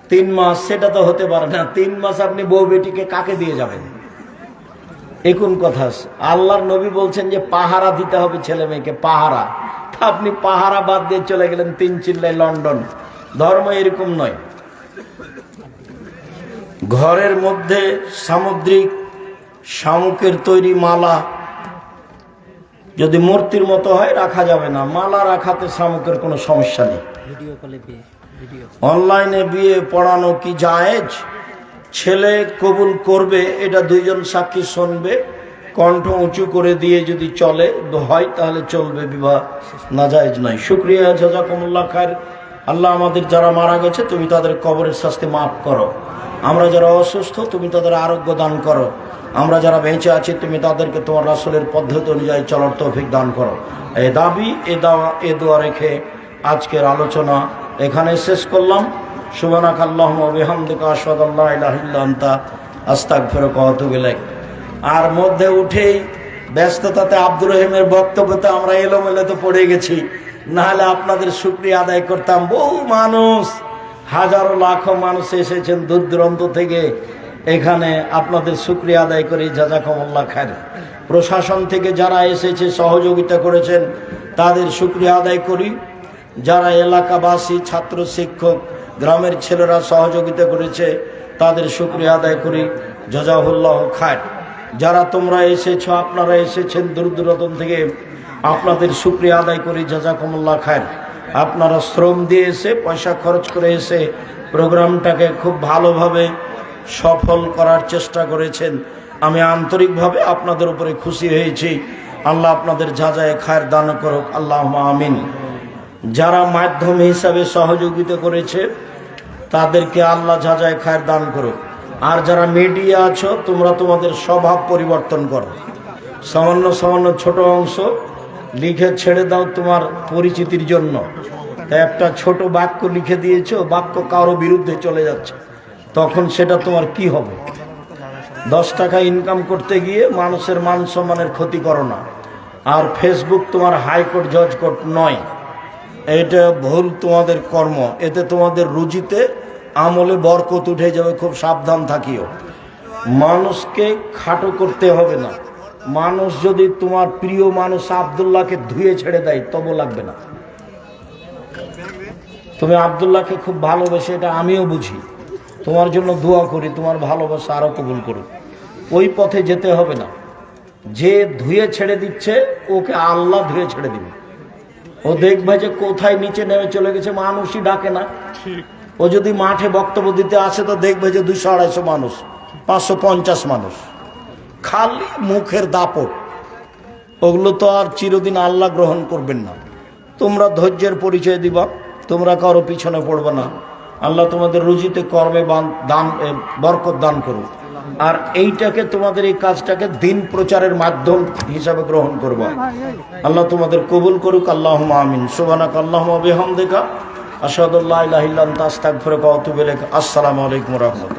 3 মাস, সেটা তো হতে পারে না। 3 মাস আপনি বউ বেটিকে কাকে দিয়ে যাবেন? এ কোন কথা আছে? আল্লাহর নবী বলছেন যে পাহারা দিতে হবে ছেলে মেয়েকে, পাহারা। তা আপনি পাহারা বাদ দিয়ে চলে গেলেন 3 চিল্লায় লন্ডন। ধর্ম এরকম নয়। ঘরের মধ্যে সামুদ্রিক শামুকের তৈরি মালা যদি মূর্তির মতো হয় রাখা যাবে না, মালা রাখাতে শামুকের কোনো সমস্যা নেই। অনলাইনে বিয়ে পড়ানো কি জায়েজ? ছেলে কবুল করবে, এটা 2 জন সাক্ষী শুনবে, কণ্ঠ উঁচু করে দিয়ে যদি চলে হয় তাহলে চলবে, বিবাহ নাজায়েজ নয়। শুকরিয়া, জাযাকুমুল্লাহ খায়র। আল্লাহ আমাদের যারা মারা গেছে তুমি তাদের কবরের শাস্তি মাফ করো। আমরা যারা অসুস্থ তুমি তাদের আরোগ্য দান করো। আমরা যারা বেঁচে আছি তুমি তাদেরকে তোমার রাসূলের পদ্ধতি অনুযায়ী চলার তৌফিক দান করো। এই দাবি এ দোয়া রেখে আজকের আলোচনা এখানে শেষ করলাম। সুবহানাকা আল্লাহুম্মা ওয়া বিহামদিকা আশহাদু আল্লা ইলাহা ইল্লা আনতা আস্তাগফিরুকা ওয়া আতুবু ইলাইক। আর মধ্যে উঠেই ব্যস্ততাতে আব্দুর রহিমের বক্তব্যতে আমরা এলোমেলোতে পড়ে গেছি, নাহলে আপনাদের শুকরিয়া আদায় করতাম। বহু মানুষ, হাজারো লাখো মানুষ এসেছেন দূর দূরান্ত থেকে এখানে, আপনাদের শুকরিয়া আদায় করি, জাযাকুমুল্লাহ খায়র। প্রশাসন থেকে যারা এসেছে সহযোগিতা করেছেন তাদের শুকরিয়া আদায় করি। যারা এলাকাবাসী, ছাত্র, শিক্ষক, গ্রামের ছেলেরা সহযোগিতা করেছে তাদের শুকরিয়া আদায় করি, জাযাহুল্লাহ খায়র। যারা তোমরা এসেছো, আপনারা এসেছেন দূর দূরান্ত থেকে, আপনাদের শুকরিয়া আদায় করি, জাযাকুমুল্লাহ খায়র। আপনারা শ্রম দিয়ে এসে, পয়সা খরচ করে এসে প্রোগ্রামটাকে খুব ভালোভাবে সফল করার চেষ্টা করেছেন। আমি আন্তরিকভাবে আপনাদের উপরে খুশি হয়েছি। আল্লাহ আপনাদের জাযায়ে খায়র দান করুক, আল্লাহুম্মা আমিন। যারা মাধ্যম হিসাবে সহযোগিতা করেছে তাদেরকে আল্লাহ জাযায়ে খায়র দান করুক। আর যারা মিডিয়া আছো তোমরা তোমাদের স্বভাব পরিবর্তন করো। সামান্য সামান্য ছোট অংশ লিখে ছেড়ে দাও তোমার পরিচিতির জন্য। একটা ছোট বাক্য লিখে দিয়েছো, বাক্য কারো বিরুদ্ধে চলে যাচ্ছে, তখন সেটা তোমার কি হবে? 10 টাকা ইনকাম করতে গিয়ে মানুষের মান সম্মানের ক্ষতি করো না। আর ফেসবুক তোমার হাইকোর্ট, জজ কোর্ট নয়। এটা ভুল তোমাদের কর্ম, এতে তোমাদের রুজিতে আমলে বরকত উঠে যাবে, খুব সাবধান থাকিও। মানুষকে খাটো করতে হবে না। মানুষ যদি তোমার প্রিয় মানুষ আব্দুল্লাহকে ধুয়ে ছেড়ে দেয় তবু লাগবে না। তুমি আব্দুল্লাহকে খুব ভালোবেসে, এটা আমিও বুঝি, তোমার জন্য দোয়া করি, তোমার ভালোবাসা আরো কবুল করুক। ওই পথে যেতে হবে না। যে ধুয়ে ছেড়ে দিচ্ছে ওকে আল্লাহ ধুয়ে ছেড়ে দিবে। ও দেখবে যে কোথায় নিচে নেমে চলে গেছে, মানুষই ডাকে না। ও যদি মাঠে বক্তব্য দিতে আসে তো দেখবে যে 200-250 মানুষ, 550 মানুষ, খালি মুখের দাপট। ওগুলো তো আর চিরদিন আল্লাহ গ্রহণ করবেন না। তোমরা ধৈর্যের পরিচয় দিবা, তোমরা কারো পিছনে পড়বে না। আল্লাহ তোমাদের রুজিতে, কর্মে দান, বরকত দান করুক। আর এইটাকে, তোমাদের এই কাজটাকে দিন প্রচারের মাধ্যম হিসাবে গ্রহণ করবা। আল্লাহ তোমাদের কবুল করুক, আল্লাহুম্মা আমিন। সুবহানাকা আল্লাহুম্মা ওয়া বিহামদিকা আশহাদু আল্লা ইলাহা ইল্লা আনতা আস্তাগফিরুকা ওয়া আতুবু ইলাইক। আসসালামু আলাইকুম ওয়া রাহমাতুল্লাহ।